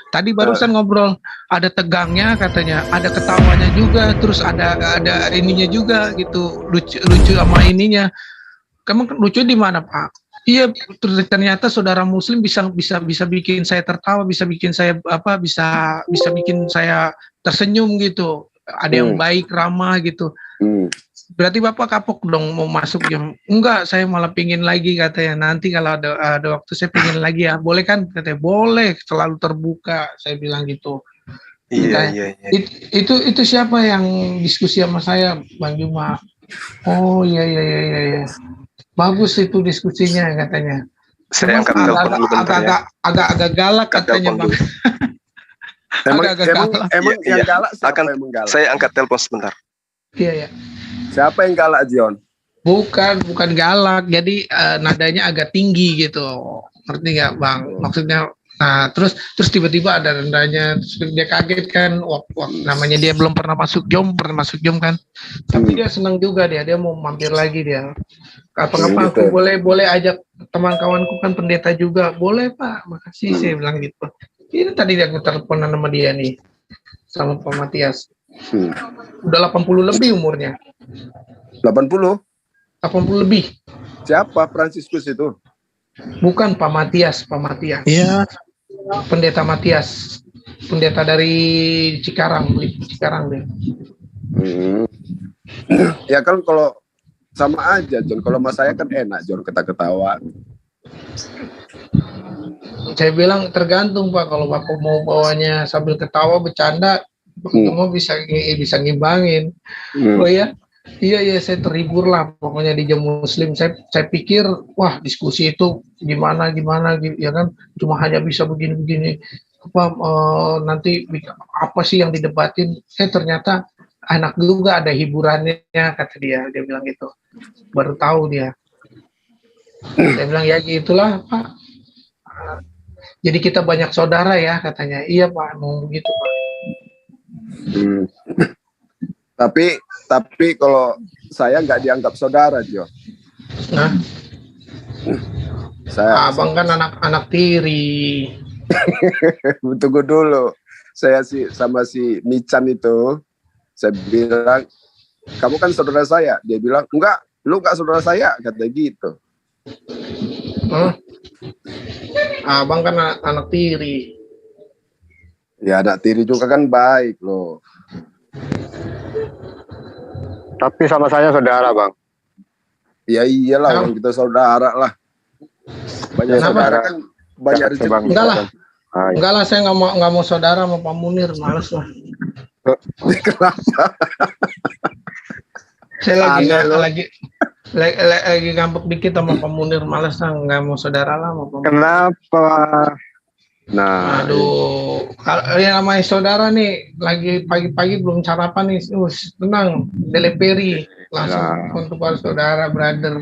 Tadi barusan ngobrol, ada tegangnya katanya, ada ketawanya juga, terus ada ininya juga gitu, lucu sama ininya. Kamu lucu di mana, Pak? Iya, ternyata saudara Muslim bisa bikin saya tertawa, bisa bikin saya bisa bikin saya tersenyum gitu. Ada yang baik, ramah gitu. Berarti Bapak kapok dong mau masuk jam? Enggak, saya malah pingin lagi katanya. Nanti kalau ada waktu saya pingin lagi ya. Boleh kan? Katanya boleh, selalu terbuka. Saya bilang gitu. Iya. Itu siapa yang diskusi sama saya, Bang Juma? Oh iya. Bagus itu diskusinya katanya. Saya angkat telepon dulu bentar ya. Agak galak katanya, Bang. Emang yang galak siapa yang galak? Saya angkat telepon sebentar. Iya. Siapa yang galak, John? Bukan galak, jadi nadanya agak tinggi gitu. Ngerti nggak, Bang? Maksudnya, nah terus tiba-tiba ada rendahnya, terus dia kaget kan, namanya dia belum pernah masuk jom kan. Tapi dia senang juga dia mau mampir lagi dia. Apa-apa aku boleh ajak teman kawanku kan pendeta juga. Boleh, Pak. Makasih saya bilang gitu. Ini tadi aku teleponan sama dia nih. Sama Pak Matias. Udah 80 lebih umurnya. 80 lebih. Siapa Fransiskus itu? Bukan Pak Matias. Iya. Pendeta Matias. Pendeta dari Cikarang dia. Ya kan kalau sama aja, John. Kalau mas saya kan enak, John, ketawa. Saya bilang tergantung, Pak. Kalau Bapak mau bawanya sambil ketawa bercanda, semua bisa ngimbangin. Oh ya, iya saya terhibur lah pokoknya di Jam Muslim. Saya pikir wah diskusi itu gimana ya kan, cuma hanya bisa begini nanti apa sih yang didebatin? Ternyata enak juga, ada hiburannya, kata dia bilang gitu. Baru tahu dia. Saya bilang ya gitulah, Pak. Jadi kita banyak saudara ya, katanya. Iya, Pak, mau begitu, Pak. Tapi kalau saya nggak dianggap saudara, Jo. Nah, abang kan anak tiri. Tunggu dulu. Saya sama si Mican itu, saya bilang, kamu kan saudara saya. Dia bilang, enggak, lu nggak saudara saya, kata gitu. Abang kan anak tiri. Ya anak tiri juga kan baik loh. Tapi sama saya saudara, Bang. Ya iyalah, orang kita saudara lah. Banyak saudara kan banyak rezeki. Enggak lah, saya nggak mau saudara sama Pak Munir, males lah. Kenapa? Saya lagi ngambek dikit sama Pak Munir, males lah, nggak mau saudara lah sama Pak Munir. Kenapa? Nah, aduh, kalau yang namanya saudara nih, lagi pagi-pagi belum sarapan nih, tenang, delivery langsung untuk para saudara, brother.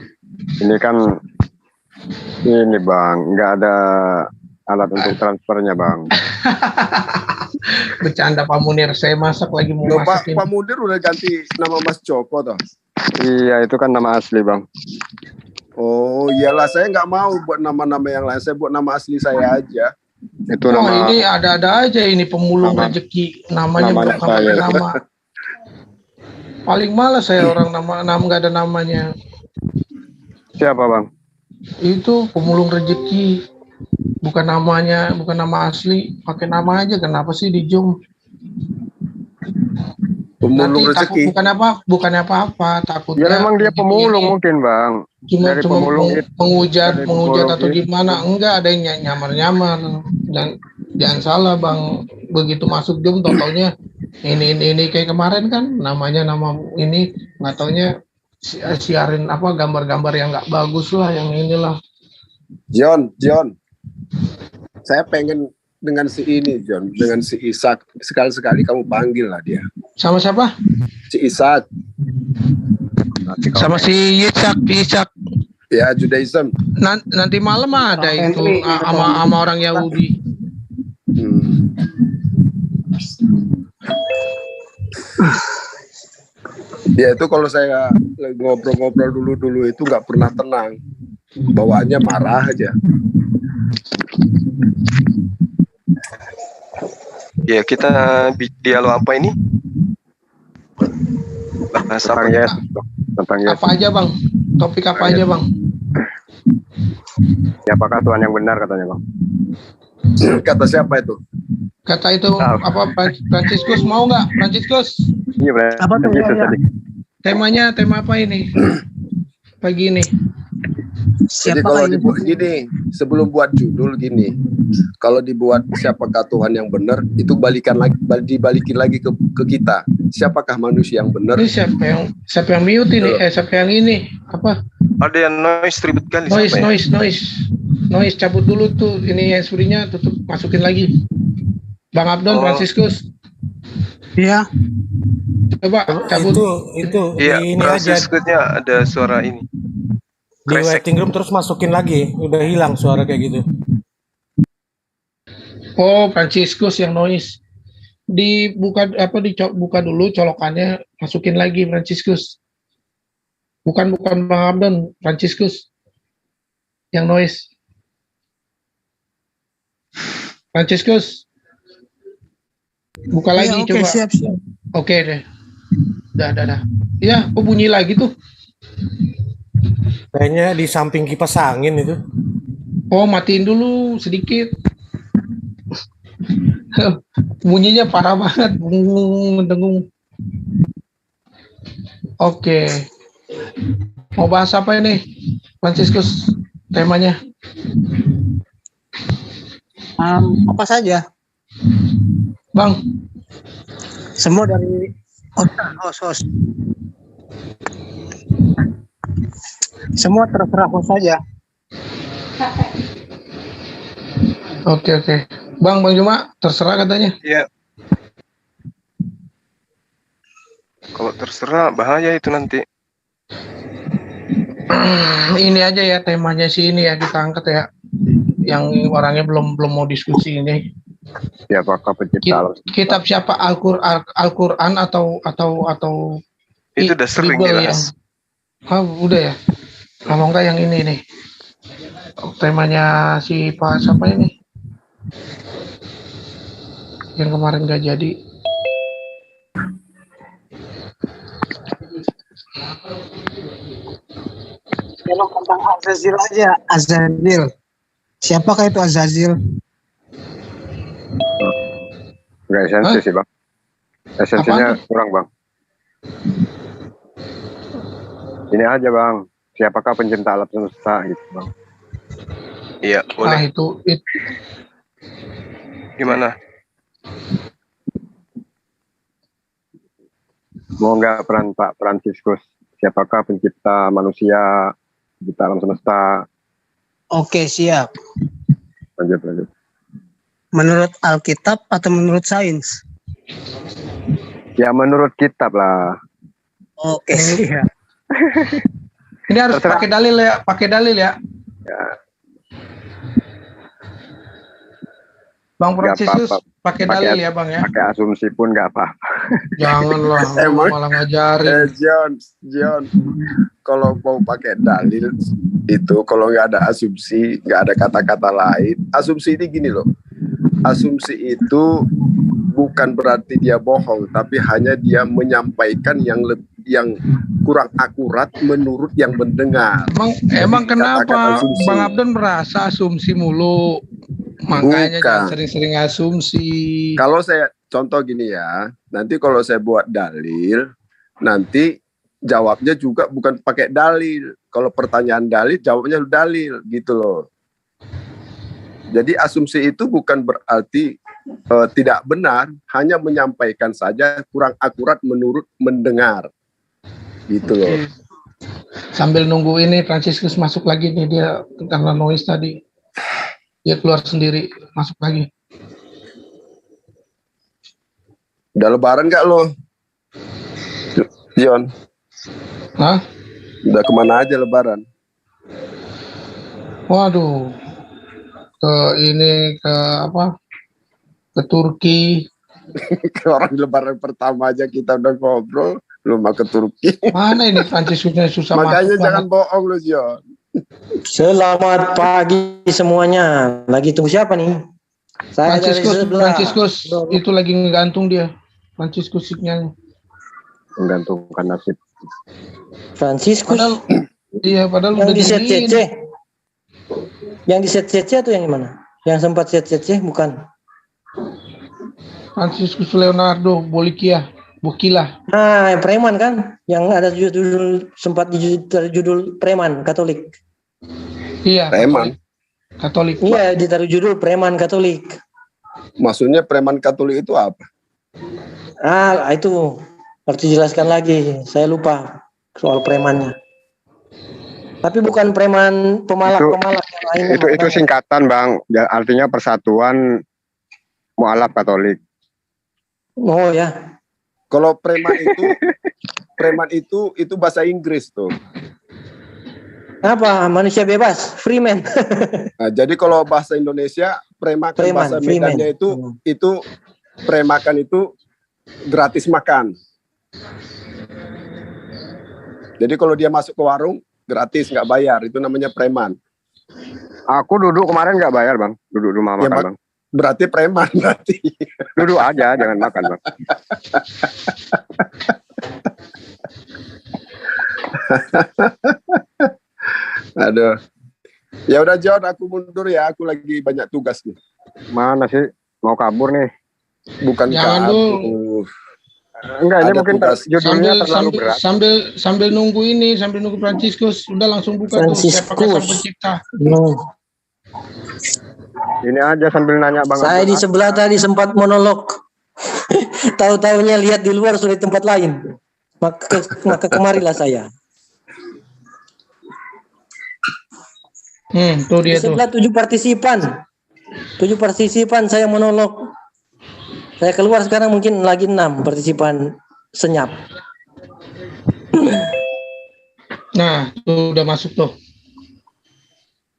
Ini kan, ini Bang, nggak ada alat untuk transfernya, Bang. Bercanda Pak Munir, saya masak lagi mau masak. Pak Munir udah ganti nama Mas Joko toh? Iya, itu kan nama asli, Bang. Oh iyalah, saya nggak mau buat nama-nama yang lain, saya buat nama asli saya aja. Itu nama. Ini ada aja ini pemulung rezeki, namanya bukan nama. Paling malas saya orang nama nggak ada namanya. Siapa, Bang? Itu pemulung rezeki, bukan namanya, bukan nama asli, pakai nama aja. Kenapa sih di Jom? Pemulung rezeki. Bukan apa-apa, takutnya. Ya memang dia pemulung mungkin, Bang. Cuma menghujat atau gimana? Enggak, ada yang nyamar-nyamar. Dan jangan salah, Bang, begitu masuk Jom taunya ini kayak kemarin kan namanya nama ini, nggak taunya siarin gambar-gambar yang nggak bagus lah, yang inilah. John, saya pengen dengan si ini, John, dengan si Ishak, sekali-sekali kamu panggil lah dia. Sama siapa? Si Ishak. Sama si Ishak. Ya, Judaism. Nanti malam ada itu sama orang Yahudi. Dia itu kalau saya ngobrol-ngobrol dulu itu nggak pernah tenang, bawaannya marah aja. Ya, kita dialog apa ini? Bahas apa ya? Tentang Yesus. Apa aja bang? Topik apa aja bang? Siapakah Tuhan yang benar katanya bang? Kata siapa itu? Kata itu apa? Franciscus mau nggak? Franciscus? Iya, Apa tuh, Yesus ya? tadi. Tema apa ini? Pagi ini. Jadi kalau dibuat gini, sebelum buat judul gini, kalau dibuat siapakah Tuhan yang benar, itu dibalikin lagi ke kita. Siapakah manusia yang benar? Ini siapa yang mute ini? Siapa yang ini? Apa? Ada yang noise ribet kali. Noise cabut dulu tuh. Ini handsfree-nya tutup, masukin lagi. Bang Abdon, Franciscus. Iya. Coba cabut. Itu Iya, ini aja Franciscusnya ada suara ini. di Kresek. waiting room terus masukin lagi, udah hilang suara kayak gitu. Oh, Franciscus yang noise. Buka dulu colokannya, masukin lagi Franciscus. Bukan Bang Abdon, Franciscus yang noise. Franciscus. Buka lagi coba. Siap. Oke deh. Dah. Ya, bunyi lagi tuh. Kayaknya di samping kipas angin itu. Oh, matiin dulu sedikit. Bunyinya parah banget, dengung. Oke. Mau bahas apa ini, Franciscus? Temanya? Apa saja? Bang. Semua dari host. Semua terserah host saja. Oke. Bang Juma, terserah katanya. Iya. Kalau terserah bahaya itu nanti. Ini aja ya temanya sih ini ya kita angkat ya. Yang orangnya belum mau diskusi ini. Siapakah pencipta alam? Kitab siapa, Al-Qur'an atau Itu udah sering Bible dibahas. Udah ya. Kalau enggak yang ini nih. Temanya si Pak siapa ini? Yang kemarin nggak jadi. Kalau tentang Azazil aja, Azazil. Siapakah itu Azazil? Enggak esensi sih bang. Esensinya kurang bang. Ini aja bang. Siapakah pencipta alam semesta gitu bang? Iya, boleh. Itu Gimana? Mau nggak peran Pak Franciscus? Siapakah pencipta manusia, pencipta alam semesta? Oke, siap. Lanjut. Menurut Alkitab atau menurut sains? Ya menurut kitab lah. Oke, siap. ini harus pakai dalil ya. Ya. Bang Franciscus pakai dalil ya bang ya. Pakai asumsi pun nggak apa-apa. Janganlah, malah ngajarin. John, kalau mau pakai dalil itu, kalau nggak ada asumsi, nggak ada kata-kata lain. Asumsi ini gini loh. Asumsi itu bukan berarti dia bohong, tapi hanya dia menyampaikan yang kurang akurat menurut yang mendengar. Emang kenapa asumsi. Bang Abdon merasa asumsi mulu? Makanya jangan sering-sering asumsi. Kalau saya contoh gini ya, nanti kalau saya buat dalil, nanti jawabnya juga bukan pakai dalil. Kalau pertanyaan dalil, jawabnya dalil gitu loh. Jadi asumsi itu bukan berarti tidak benar, hanya menyampaikan saja kurang akurat menurut mendengar. Gitu loh. Sambil nunggu ini Franciscus masuk lagi nih, dia karena noise tadi. Dia keluar sendiri, masuk lagi. Udah lebaran gak lo? John? Hah? Udah kemana aja lebaran? Waduh. Ke Turki. Orang lebaran pertama aja kita udah ngobrol, lu mau ke Turki. Mana ini Franciscusnya susah Makanya masuk jangan banget. bohong lu, John. Selamat pagi semuanya. Lagi tunggu siapa nih? Saya dari sebelah. Franciscus itu lagi ngegantung dia. Franciscus signalnya. Menggantungkan nasib. Franciscus. Padahal Yang udah di set diinin. CC. Yang di set CC atau yang di mana? Yang sempat set CC bukan? Franciscus Leonardo Bukila. Nah, yang preman kan? Yang ada judul sempat judul preman Katolik. Iya, Preman. Katolik. Iya, ditaruh judul preman Katolik. Maksudnya preman Katolik itu apa? Itu harus dijelaskan lagi. Saya lupa soal premannya. Tapi bukan preman pemalak yang lain. Itu singkatan, Bang. Artinya Persatuan Mualaf Katolik. Oh ya. Kalau preman itu bahasa Inggris tuh. Apa? Manusia bebas, freeman. Nah, jadi kalau bahasa Indonesia preman bahasa Medannya itu premakan itu gratis makan. Jadi kalau dia masuk ke warung gratis nggak bayar, itu namanya preman. Aku duduk kemarin nggak bayar, Bang. Duduk rumah makan, Bang. Berarti preman berarti. Duduk aja, jangan makan, Bang. Aduh. Ya udah John, aku mundur ya. Aku lagi banyak tugas nih. Mana sih? Mau kabur nih? Bukan Jangan kabur. Enggak, ini Ada mungkin tugas. judulnya terlalu berat. Sambil nunggu Franciscus, udah langsung buka tuh siapakah sang pencipta. Ini aja sambil nanya Bang. Saya di sebelah tadi sempat monolog. Tahu-tahunya lihat di luar sudah di tempat lain. Maka kemarilah saya. Tuh dia di sebelah tuh. 7 partisipan saya monolog. Saya keluar sekarang mungkin lagi 6 partisipan senyap. Nah, tuh udah masuk tuh.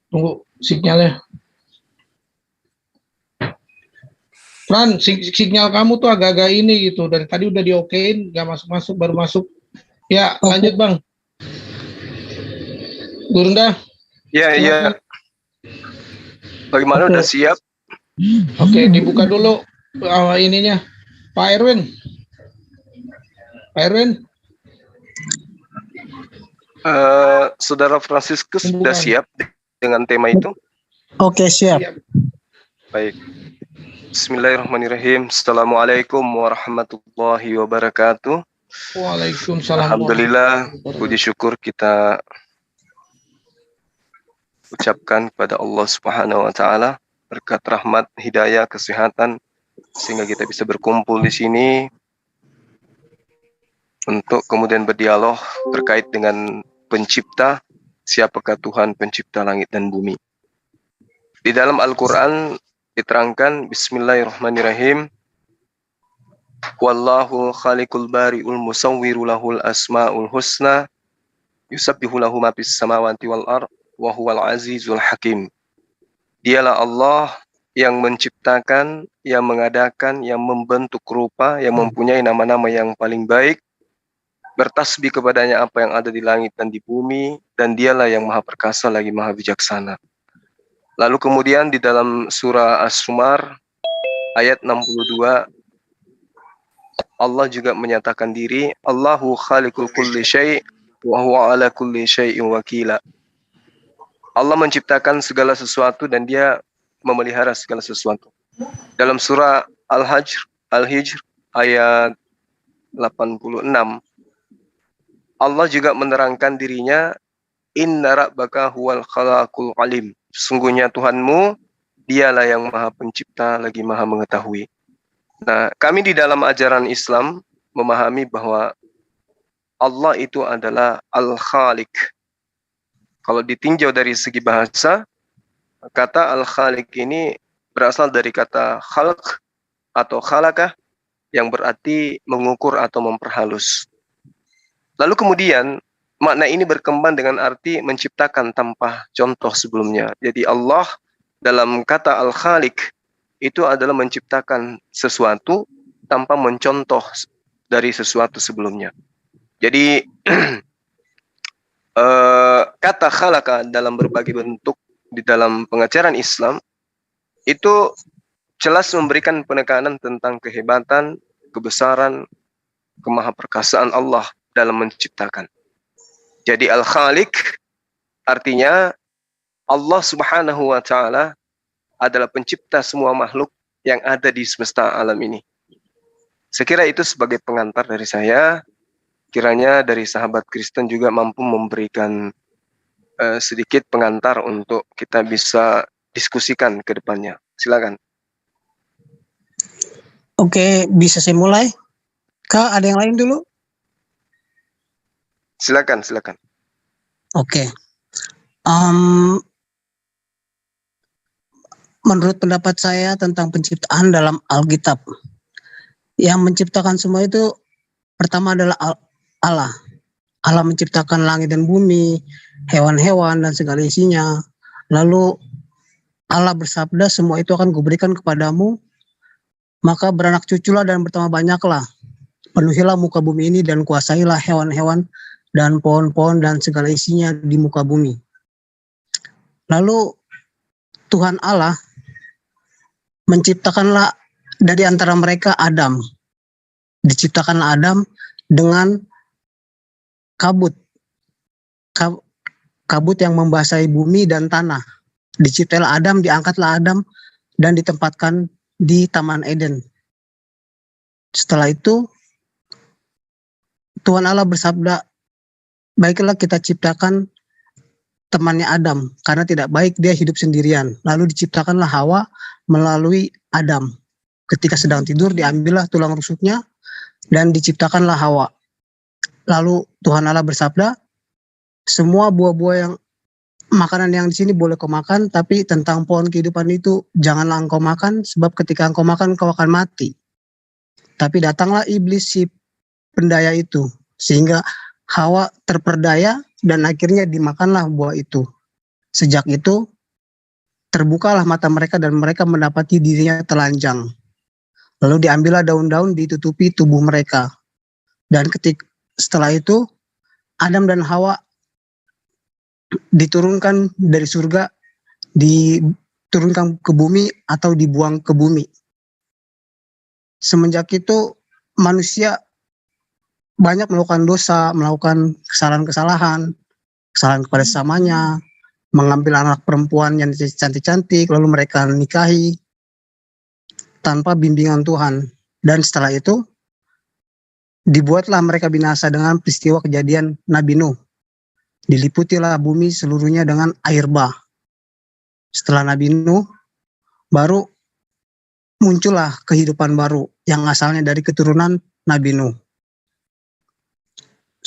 Tunggu sinyalnya. Fran, sinyal kamu tuh agak-agak ini gitu. Dari tadi udah diokein, nggak masuk-masuk, baru masuk. Ya, lanjut Bang. Gurunda. Iya. Bagaimana, udah siap? Oke, dibuka dulu ininya. Pak Erwin. Saudara Franciscus sudah siap dengan tema itu? Oke, siap. Baik. Bismillahirrahmanirrahim. Assalamualaikum warahmatullahi wabarakatuh. Waalaikumsalam. Alhamdulillah, puji syukur kita ucapkan kepada Allah Subhanahu wa taala berkat rahmat, hidayah, kesehatan sehingga kita bisa berkumpul di sini untuk kemudian berdialog terkait dengan pencipta, siapakah Tuhan pencipta langit dan bumi. Di dalam Al-Qur'an diterangkan bismillahirrahmanirrahim. Wallahu khaliqul bari'ul musawwiru lahul asmaul husna yusabbihu lahu ma fis samawati wal ard wa huwal azizul hakim. Dialah Allah yang menciptakan, yang mengadakan, yang membentuk rupa, yang mempunyai nama-nama yang paling baik. Bertasbih kepadanya apa yang ada di langit dan di bumi, dan dialah yang maha perkasa lagi maha bijaksana. Lalu kemudian di dalam surah As-Sumar ayat 62 Allah juga menyatakan diri, Allahu khaliqul kulli syai' wa huwa ala kulli syai'in wakila. Allah menciptakan segala sesuatu dan dia memelihara segala sesuatu. Dalam surah Al-Hijr ayat 86 Allah juga menerangkan dirinya, Inna rabbaka huwal khalaqul alim. Sesungguhnya Tuhanmu, dialah yang maha pencipta lagi maha mengetahui. Nah, kami di dalam ajaran Islam memahami bahwa Allah itu adalah Al-Khaliq. Kalau ditinjau dari segi bahasa, kata Al-Khaliq ini berasal dari kata khalq atau khalaqah yang berarti mengukur atau memperhalus. Lalu kemudian makna ini berkembang dengan arti menciptakan tanpa contoh sebelumnya. Jadi Allah dalam kata Al-Khaliq itu adalah menciptakan sesuatu tanpa mencontoh dari sesuatu sebelumnya. Jadi kata khalaqa dalam berbagai bentuk di dalam pengajaran Islam itu jelas memberikan penekanan tentang kehebatan, kebesaran, kemahaperkasaan Allah dalam menciptakan. Jadi Al-Khaliq artinya Allah Subhanahu wa Ta'ala adalah pencipta semua makhluk yang ada di semesta alam ini. Sekira itu sebagai pengantar dari saya. Kiranya dari sahabat Kristen juga mampu memberikan sedikit pengantar untuk kita bisa diskusikan ke depannya. Silakan. Oke, bisa saya mulai? Kak, ada yang lain dulu? Silakan. Oke. Menurut pendapat saya tentang penciptaan dalam Alkitab, yang menciptakan semua itu pertama adalah Allah. Allah menciptakan langit dan bumi, hewan-hewan dan segala isinya. Lalu Allah bersabda, semua itu akan kuberikan kepadamu, maka beranak cuculah dan bertambah banyaklah. Penuhilah muka bumi ini dan kuasailah hewan-hewan dan pohon-pohon dan segala isinya di muka bumi. Lalu Tuhan Allah menciptakanlah dari antara mereka Adam. Diciptakanlah Adam dengan kabut. Kabut yang membasahi bumi dan tanah. Diciptalah Adam, diangkatlah Adam dan ditempatkan di Taman Eden. Setelah itu Tuhan Allah bersabda, baiklah kita ciptakan temannya Adam, karena tidak baik dia hidup sendirian. Lalu diciptakanlah Hawa melalui Adam. Ketika sedang tidur diambillah tulang rusuknya dan diciptakanlah Hawa. Lalu Tuhan Allah bersabda, semua buah-buah yang makanan yang di sini boleh kau makan, tapi tentang pohon kehidupan itu janganlah engkau makan, sebab ketika engkau makan kau akan mati. Tapi datanglah iblis si pendaya itu, sehingga Hawa terperdaya dan akhirnya dimakanlah buah itu. Sejak itu terbukalah mata mereka dan mereka mendapati dirinya telanjang. Lalu diambillah daun-daun ditutupi tubuh mereka. Dan setelah itu Adam dan Hawa diturunkan dari surga, diturunkan ke bumi atau dibuang ke bumi. Semenjak itu manusia banyak melakukan dosa, melakukan kesalahan kepada sesamanya, mengambil anak perempuan yang cantik-cantik, lalu mereka nikahi tanpa bimbingan Tuhan. Dan setelah itu, dibuatlah mereka binasa dengan peristiwa kejadian Nabi Nuh. Diliputilah bumi seluruhnya dengan air bah. Setelah Nabi Nuh, baru muncullah kehidupan baru yang asalnya dari keturunan Nabi Nuh.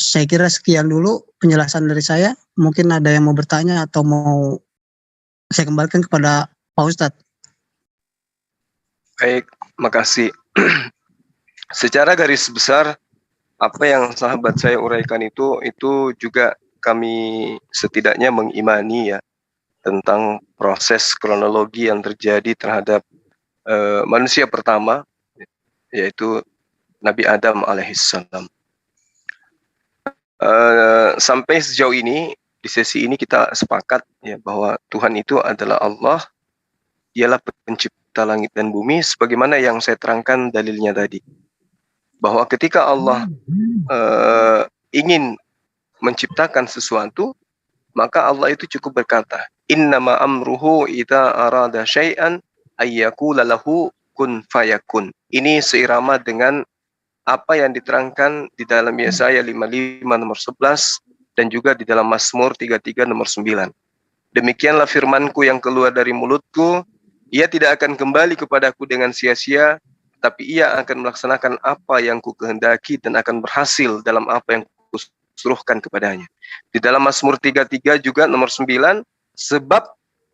Saya kira sekian dulu penjelasan dari saya. Mungkin ada yang mau bertanya atau mau saya kembalikan kepada Pak Ustadz. Baik, makasih. Secara garis besar, apa yang sahabat saya uraikan itu juga kami setidaknya mengimani ya tentang proses kronologi yang terjadi terhadap manusia pertama, yaitu Nabi Adam alaihissalam. Sampai sejauh ini di sesi ini kita sepakat ya bahwa Tuhan itu adalah Allah, dialah pencipta langit dan bumi, sebagaimana yang saya terangkan dalilnya tadi, bahwa ketika Allah ingin menciptakan sesuatu, maka Allah itu cukup berkata, innama amruhu idza arada syai'an ayyaqula lahu kun fayakun. Ini seirama dengan apa yang diterangkan di dalam Yesaya 55 nomor 11 dan juga di dalam Mazmur 33 nomor 9. Demikianlah firmanku yang keluar dari mulutku, ia tidak akan kembali kepadaku dengan sia-sia, tapi ia akan melaksanakan apa yang ku kehendaki dan akan berhasil dalam apa yang ku suruhkan kepadanya. Di dalam Mazmur 33 juga nomor 9, sebab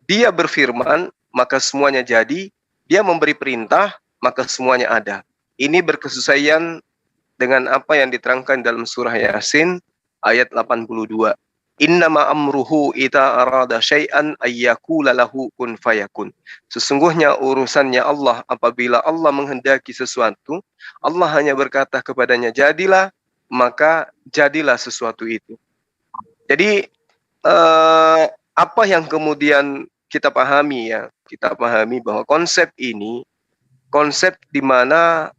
dia berfirman, maka semuanya jadi, dia memberi perintah, maka semuanya ada. Ini berkesesuaian dengan apa yang diterangkan dalam surah Yasin ayat 82. Innama amruhu idza arada syai'an ayyaqula lahu kun fayakun. Sesungguhnya urusannya Allah apabila Allah menghendaki sesuatu, Allah hanya berkata kepadanya jadilah, maka jadilah sesuatu itu. Jadi apa yang kemudian kita pahami ya, kita pahami bahwa konsep ini konsep di mana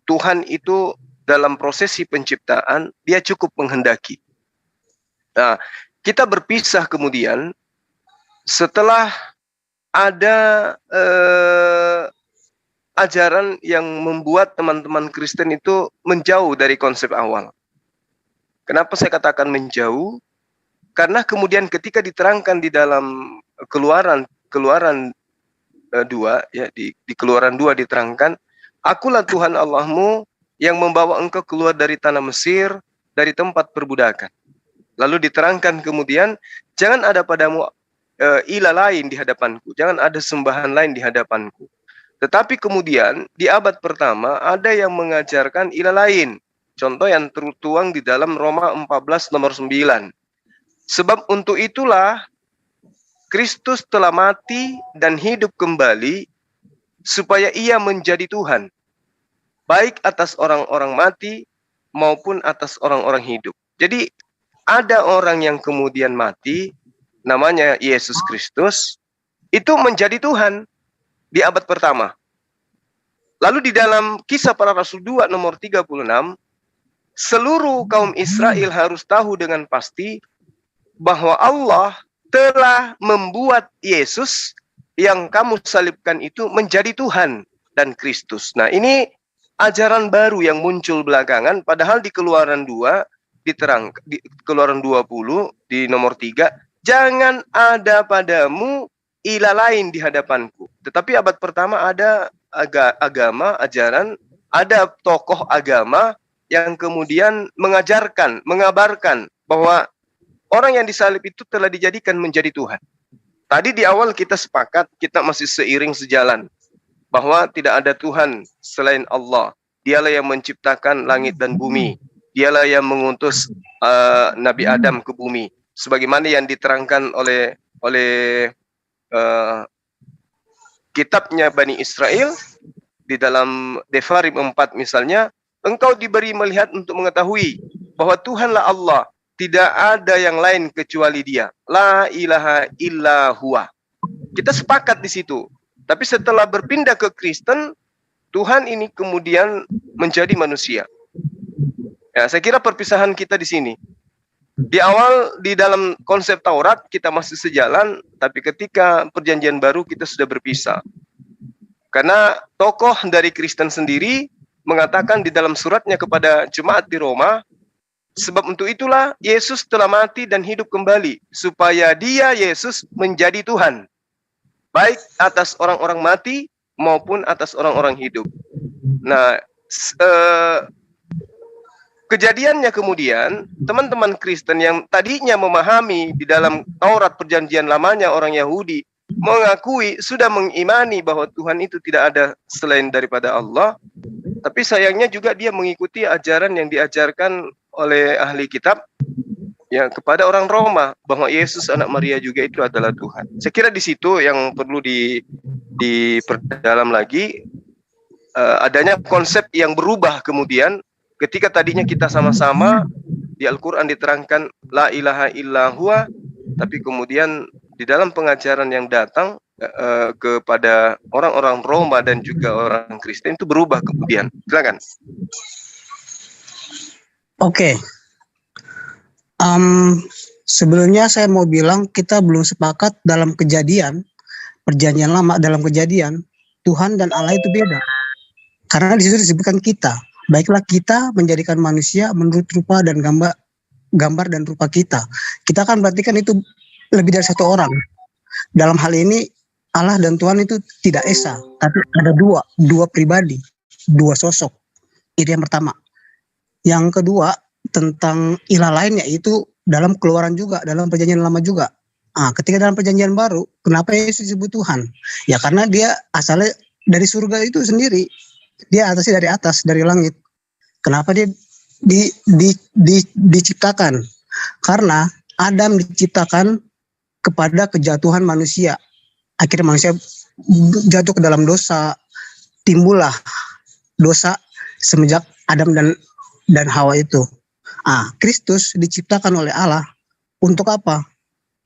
Tuhan itu dalam prosesi penciptaan dia cukup menghendaki. Nah, kita berpisah kemudian setelah ada ajaran yang membuat teman-teman Kristen itu menjauh dari konsep awal. Kenapa saya katakan menjauh? Karena kemudian ketika diterangkan di dalam Keluaran 2 ya, di Keluaran 2 diterangkan, akulah Tuhan Allahmu yang membawa engkau keluar dari tanah Mesir, dari tempat perbudakan. Lalu diterangkan kemudian, jangan ada padamu ilah lain di hadapanku, jangan ada sembahan lain di hadapanku. Tetapi kemudian di abad pertama ada yang mengajarkan ilah lain. Contoh yang tertuang di dalam Roma 14 nomor 9. Sebab untuk itulah Kristus telah mati dan hidup kembali supaya ia menjadi Tuhan, baik atas orang-orang mati maupun atas orang-orang hidup. Jadi ada orang yang kemudian mati, namanya Yesus Kristus, itu menjadi Tuhan di abad pertama. Lalu di dalam Kisah Para Rasul 2 nomor 36, seluruh kaum Israel harus tahu dengan pasti bahwa Allah telah membuat Yesus yang kamu salibkan itu menjadi Tuhan dan Kristus. Nah, ini ajaran baru yang muncul belakangan, padahal di Keluaran 2 diterang, di Keluaran 20 di nomor 3, jangan ada padamu ilah lain di hadapanku. Tetapi abad pertama ada agama, ajaran, ada tokoh agama yang kemudian mengajarkan, mengabarkan bahwa orang yang disalib itu telah dijadikan menjadi Tuhan. Tadi di awal kita sepakat, kita masih seiring sejalan, bahwa tidak ada Tuhan selain Allah. Dialah yang menciptakan langit dan bumi. Dialah yang mengutus Nabi Adam ke bumi. Sebagaimana yang diterangkan oleh kitabnya Bani Israel, di dalam Devarim 4 misalnya, engkau diberi melihat untuk mengetahui bahwa Tuhanlah Allah, tidak ada yang lain kecuali Dia. La ilaha illa huwa. Kita sepakat di situ. Tapi setelah berpindah ke Kristen, Tuhan ini kemudian menjadi manusia. Ya, saya kira perpisahan kita di sini. Di awal di dalam konsep Taurat kita masih sejalan, tapi ketika Perjanjian Baru kita sudah berpisah. Karena tokoh dari Kristen sendiri mengatakan di dalam suratnya kepada jemaat di Roma, sebab untuk itulah Yesus telah mati dan hidup kembali, supaya Dia, Yesus, menjadi Tuhan, baik atas orang-orang mati maupun atas orang-orang hidup. Nah, kejadiannya kemudian, teman-teman Kristen yang tadinya memahami di dalam Taurat Perjanjian Lamanya orang Yahudi, mengakui, sudah mengimani bahwa Tuhan itu tidak ada selain daripada Allah, tapi sayangnya juga dia mengikuti ajaran yang diajarkan oleh ahli kitab ya kepada orang Roma, bahwa Yesus anak Maria juga itu adalah Tuhan. Saya kira di situ yang perlu diperdalam lagi, adanya konsep yang berubah kemudian ketika tadinya kita sama-sama di Al-Quran diterangkan la ilaha illa huwa, tapi kemudian di dalam pengajaran yang datang kepada orang-orang Roma dan juga orang Kristen itu berubah kemudian. Silakan. Oke. Sebelumnya saya mau bilang kita belum sepakat dalam Kejadian, Perjanjian Lama dalam Kejadian, Tuhan dan Allah itu beda. Karena di situ disebutkan kita. Baiklah kita menjadikan manusia menurut rupa dan gambar dan rupa kita. Kita kan berarti kan itu lebih dari satu orang. Dalam hal ini Allah dan Tuhan itu tidak esa, tapi ada dua pribadi, dua sosok. Itu yang pertama. Yang kedua, tentang ilah lain, yaitu dalam Keluaran juga, dalam Perjanjian Lama juga. Ketika dalam Perjanjian Baru, kenapa Yesus disebut Tuhan? Ya karena dia asalnya dari surga itu sendiri. Dia atasnya dari atas, dari langit. Kenapa dia diciptakan? Karena Adam diciptakan kepada kejatuhan manusia. Akhirnya manusia jatuh ke dalam dosa. Timbullah dosa semenjak Adam dan Hawa itu. Kristus diciptakan oleh Allah untuk apa?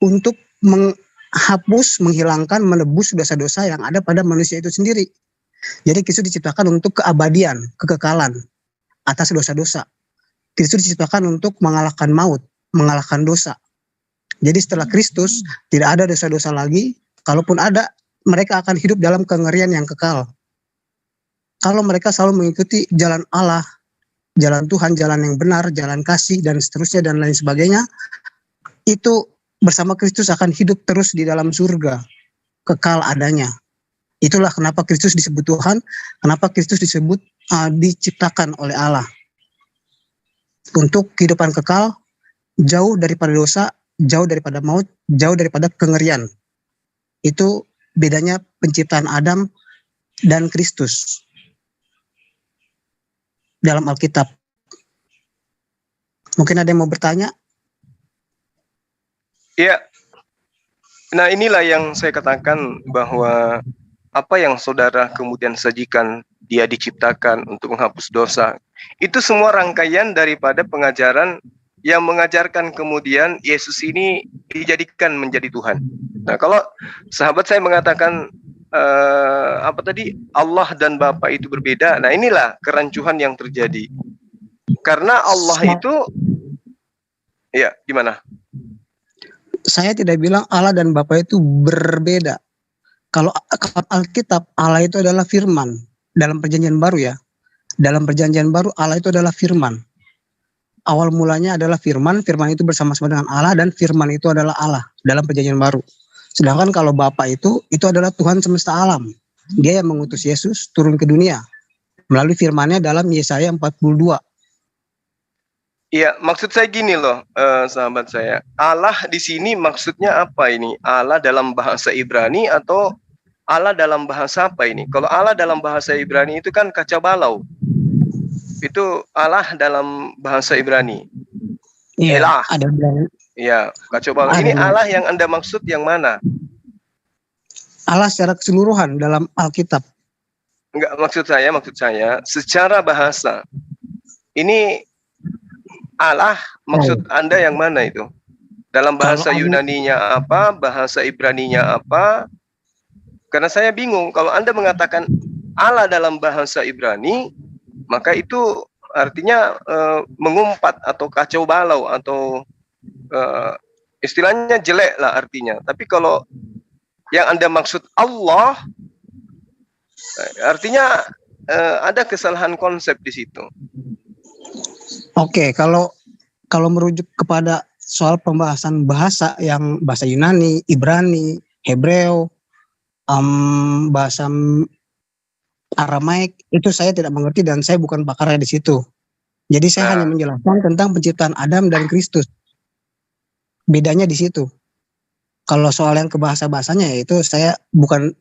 Untuk menghapus, menghilangkan, menebus dosa-dosa yang ada pada manusia itu sendiri. Jadi Kristus diciptakan untuk keabadian, kekekalan atas dosa-dosa. Kristus diciptakan untuk mengalahkan maut, mengalahkan dosa. Jadi setelah Kristus tidak ada dosa-dosa lagi. Kalaupun ada, mereka akan hidup dalam kengerian yang kekal. Kalau mereka selalu mengikuti jalan Allah, jalan Tuhan, jalan yang benar, jalan kasih, dan seterusnya, dan lain sebagainya, itu bersama Kristus akan hidup terus di dalam surga, kekal adanya. Itulah kenapa Kristus disebut Tuhan, kenapa Kristus disebut diciptakan oleh Allah. Untuk kehidupan kekal, jauh daripada dosa, jauh daripada maut, jauh daripada kengerian. Itu bedanya penciptaan Adam dan Kristus dalam Alkitab. Mungkin ada yang mau bertanya? Ya. Nah, inilah yang saya katakan bahwa apa yang saudara kemudian sajikan, dia diciptakan untuk menghapus dosa. Itu semua rangkaian daripada pengajaran yang mengajarkan kemudian Yesus ini dijadikan menjadi Tuhan. Nah, kalau sahabat saya mengatakan Allah dan Bapa itu berbeda. Nah, inilah kerancuhan yang terjadi. Karena Allah itu, ya gimana? Saya tidak bilang Allah dan Bapa itu berbeda. Kalau Alkitab, Allah itu adalah firman. Dalam perjanjian baru ya. Dalam perjanjian baru Allah itu adalah firman. Awal mulanya adalah firman. Firman itu bersama-sama dengan Allah, dan firman itu adalah Allah dalam perjanjian baru. Sedangkan kalau Bapa itu adalah Tuhan semesta alam. Dia yang mengutus Yesus turun ke dunia melalui firman-Nya dalam Yesaya 42. Iya, maksud saya gini loh, sahabat saya. Allah di sini maksudnya apa ini? Allah dalam bahasa Ibrani atau Allah dalam bahasa apa ini? Kalau Allah dalam bahasa Ibrani itu kan kaca balau. Itu Allah dalam bahasa Ibrani. Iya, Elah. ada bilang. Iya, kaca balau. Ini Allah yang Anda maksud yang mana? Allah secara keseluruhan dalam Alkitab. Enggak, maksud saya secara bahasa. Ini Allah maksud Anda yang mana itu? Dalam bahasa Yunaninya apa, bahasa Ibraninya apa? Karena saya bingung, kalau Anda mengatakan Allah dalam bahasa Ibrani, maka itu artinya mengumpat atau kacau balau atau istilahnya jelek lah artinya. Tapi kalau yang Anda maksud Allah, artinya ada kesalahan konsep di situ. Oke, kalau merujuk kepada soal pembahasan bahasa yang bahasa Yunani, Ibrani, Hebreo, bahasa Aramaik, itu saya tidak mengerti dan saya bukan pakarnya di situ. Jadi saya hanya menjelaskan tentang penciptaan Adam dan Kristus. Bedanya di situ. Kalau soal yang ke bahasa-bahasanya, itu saya bukan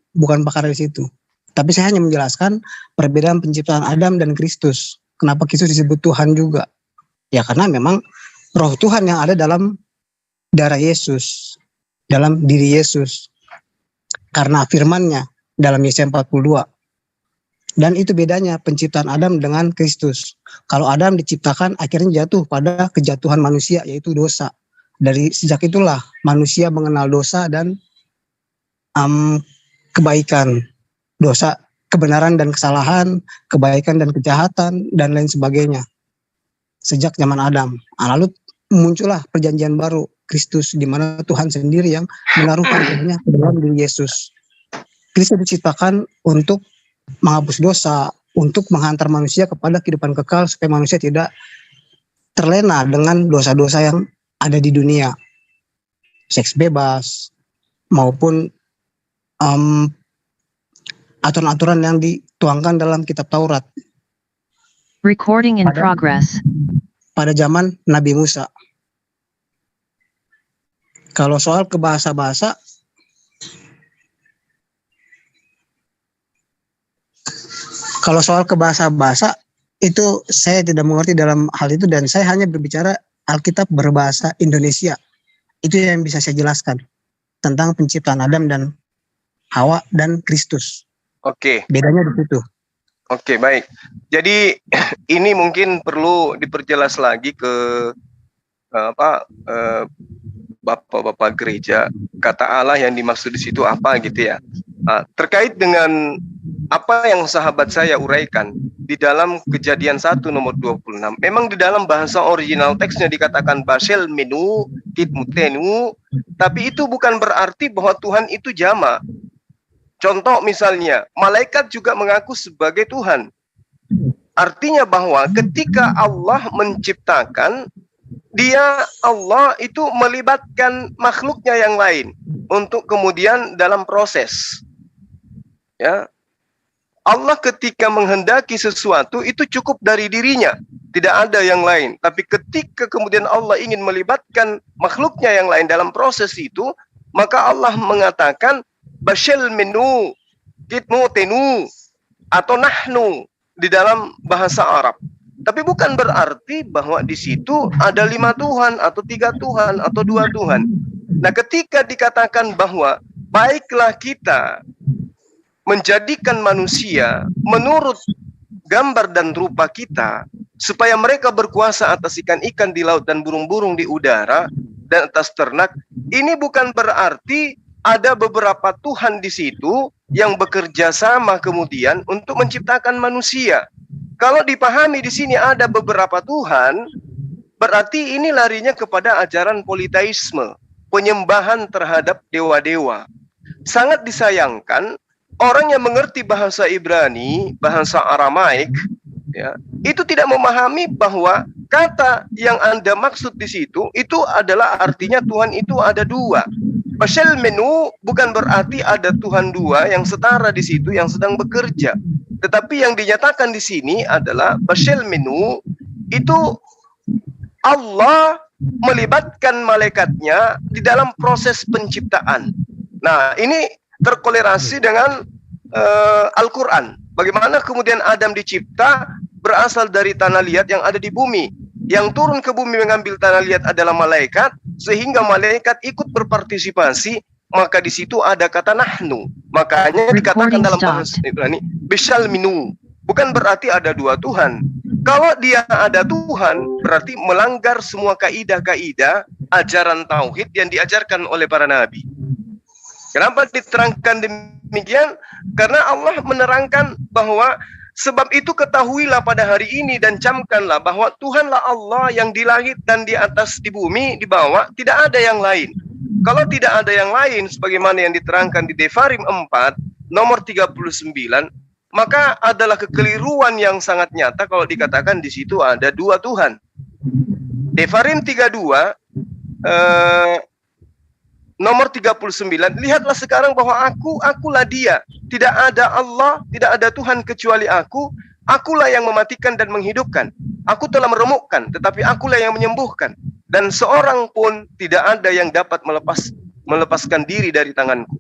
pakar di situ. Tapi saya hanya menjelaskan perbedaan penciptaan Adam dan Kristus. Kenapa Kristus disebut Tuhan juga? Ya karena memang Roh Tuhan yang ada dalam darah Yesus, dalam diri Yesus. Karena firman-Nya dalam Yesaya 42. Dan itu bedanya penciptaan Adam dengan Kristus. Kalau Adam diciptakan akhirnya jatuh pada kejatuhan manusia, yaitu dosa. Dari sejak itulah manusia mengenal dosa dan kebaikan. Dosa, kebenaran dan kesalahan, kebaikan dan kejahatan, dan lain sebagainya. Sejak zaman Adam. Lalu muncullah perjanjian baru, Kristus, di mana Tuhan sendiri yang menaruhkan dirinya ke dalam diri Yesus. Kristus diciptakan untuk menghapus dosa, untuk menghantar manusia kepada kehidupan kekal, supaya manusia tidak terlena dengan dosa-dosa yang ada di dunia. Seks bebas, maupun aturan-aturan yang dituangkan dalam kitab Taurat. Recording in progress. Pada zaman Nabi Musa. Kalau soal ke bahasa-bahasa, itu saya tidak mengerti dalam hal itu, dan saya hanya berbicara Alkitab berbahasa Indonesia. Itu yang bisa saya jelaskan tentang penciptaan Adam dan Hawa dan Kristus. Oke. Bedanya di situ. Oke, baik. Jadi ini mungkin perlu diperjelas lagi ke bapak-bapak gereja. Kata Allah yang dimaksud di situ apa gitu ya. Terkait dengan apa yang sahabat saya uraikan di dalam Kejadian 1 nomor 26. Memang di dalam bahasa original teksnya dikatakan Bashel menu kitmutenu, tapi itu bukan berarti bahwa Tuhan itu jama. Contoh misalnya, malaikat juga mengaku sebagai Tuhan. Artinya bahwa ketika Allah menciptakan, Allah itu melibatkan makhluknya yang lain untuk kemudian dalam proses. Ya, Allah ketika menghendaki sesuatu itu cukup dari dirinya, tidak ada yang lain. Tapi ketika kemudian Allah ingin melibatkan makhluknya yang lain dalam proses itu, maka Allah mengatakan Bashel menu, kitmu tenu, atau nahnu di dalam bahasa Arab. Tapi bukan berarti bahwa di situ ada 5 Tuhan, atau 3 Tuhan, atau 2 Tuhan. Nah, ketika dikatakan bahwa baiklah kita menjadikan manusia menurut gambar dan rupa kita, supaya mereka berkuasa atas ikan-ikan di laut dan burung-burung di udara dan atas ternak, ini bukan berarti ada beberapa Tuhan di situ yang bekerja sama kemudian untuk menciptakan manusia. Kalau dipahami di sini ada beberapa Tuhan, berarti ini larinya kepada ajaran politeisme, penyembahan terhadap dewa-dewa. Sangat disayangkan, orang yang mengerti bahasa Ibrani, bahasa Aramaik, ya, itu tidak memahami bahwa kata yang Anda maksud di situ itu adalah artinya Tuhan itu ada 2. Bashel menu bukan berarti ada Tuhan 2 yang setara di situ yang sedang bekerja. Tetapi yang dinyatakan di sini adalah Bashel menu itu Allah melibatkan malaikatnya di dalam proses penciptaan. Nah, ini terkolerasi dengan Al-Quran. Bagaimana kemudian Adam dicipta berasal dari tanah liat yang ada di bumi. Yang turun ke bumi mengambil tanah liat adalah malaikat, sehingga malaikat ikut berpartisipasi, maka di situ ada kata nahnu. Makanya dikatakan dalam bahasa Ibrani, Bishal minu. Bukan berarti ada 2 Tuhan. Kalau dia ada Tuhan, berarti melanggar semua kaidah-kaidah ajaran tauhid yang diajarkan oleh para nabi. Kenapa diterangkan demikian? Karena Allah menerangkan bahwa sebab itu ketahuilah pada hari ini dan camkanlah bahwa Tuhanlah Allah yang di langit dan di atas di bumi, di bawah, tidak ada yang lain. Kalau tidak ada yang lain, sebagaimana yang diterangkan di Devarim 4, nomor 39, maka adalah kekeliruan yang sangat nyata kalau dikatakan di situ ada 2 Tuhan. Devarim 32, nomor 39, lihatlah sekarang bahwa akulah dia. Tidak ada Allah, tidak ada Tuhan kecuali aku. Akulah yang mematikan dan menghidupkan. Aku telah meremukkan, tetapi akulah yang menyembuhkan. Dan seorang pun tidak ada yang dapat melepaskan diri dari tanganku.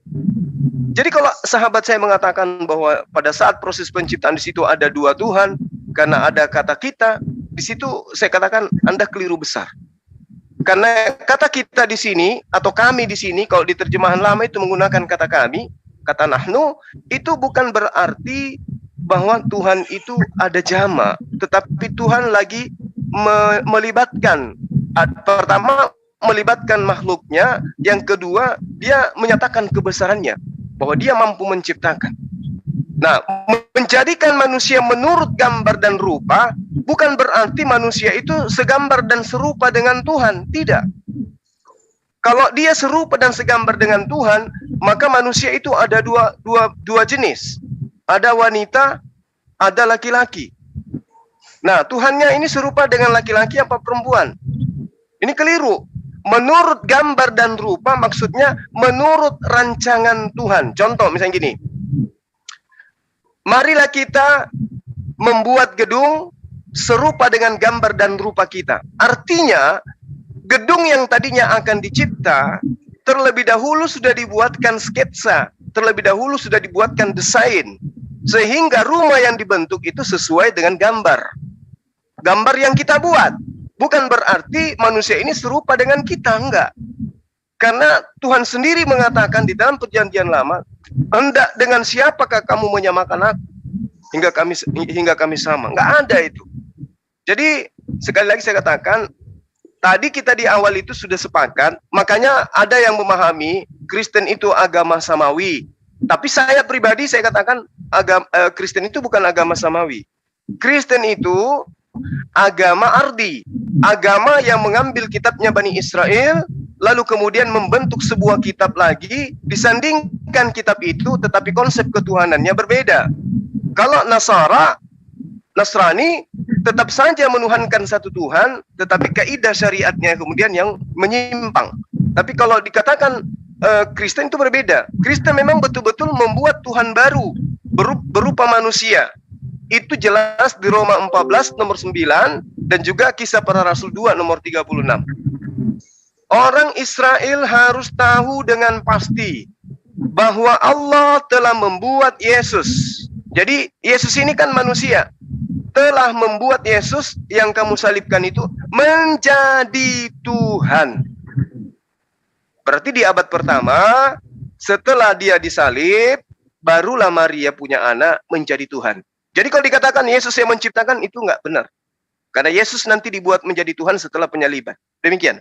Jadi kalau sahabat saya mengatakan bahwa pada saat proses penciptaan di situ ada 2 Tuhan, karena ada kata kita, di situ saya katakan Anda keliru besar. Karena kata kita di sini atau kami di sini, kalau di terjemahan lama itu menggunakan kata kami, kata nahnu, itu bukan berarti bahwa Tuhan itu ada jama, tetapi Tuhan lagi melibatkan, pertama melibatkan makhluknya, yang kedua dia menyatakan kebesarannya, bahwa dia mampu menciptakan. Nah, menjadikan manusia menurut gambar dan rupa bukan berarti manusia itu segambar dan serupa dengan Tuhan, tidak. Kalau dia serupa dan segambar dengan Tuhan, maka manusia itu ada dua jenis. Ada wanita, ada laki-laki. Nah, Tuhannya ini serupa dengan laki-laki apa perempuan? Ini keliru. Menurut gambar dan rupa maksudnya menurut rancangan Tuhan. Contoh misalnya gini. Marilah kita membuat gedung serupa dengan gambar dan rupa kita. Artinya, gedung yang tadinya akan dicipta, terlebih dahulu sudah dibuatkan sketsa, terlebih dahulu sudah dibuatkan desain, sehingga rumah yang dibentuk itu sesuai dengan gambar. Gambar yang kita buat. Bukan berarti manusia ini serupa dengan kita, enggak. Karena Tuhan sendiri mengatakan di dalam perjanjian lama, hendak dengan siapakah kamu menyamakan aku hingga kami sama. Enggak ada itu. Jadi sekali lagi saya katakan, tadi kita di awal itu sudah sepakat, makanya ada yang memahami Kristen itu agama samawi. Tapi saya pribadi saya katakan Kristen itu bukan agama samawi. Kristen itu agama ardi, agama yang mengambil kitabnya Bani Israel, lalu kemudian membentuk sebuah kitab lagi, disandingkan kitab itu, tetapi konsep ketuhanannya berbeda. Kalau Nasrani tetap saja menuhankan satu Tuhan, tetapi kaidah syariatnya kemudian yang menyimpang. Tapi kalau dikatakan Kristen itu berbeda. Kristen memang betul-betul membuat Tuhan baru, berupa manusia. Itu jelas di Roma 14 nomor 9 dan juga Kisah Para Rasul 2 nomor 36. Orang Israel harus tahu dengan pasti bahwa Allah telah membuat Yesus. Jadi Yesus ini kan manusia. Telah membuat Yesus yang kamu salibkan itu menjadi Tuhan. Berarti di abad pertama setelah dia disalib, barulah Maria punya anak menjadi Tuhan. Jadi kalau dikatakan Yesus yang menciptakan, itu nggak benar. Karena Yesus nanti dibuat menjadi Tuhan setelah penyaliban. Demikian.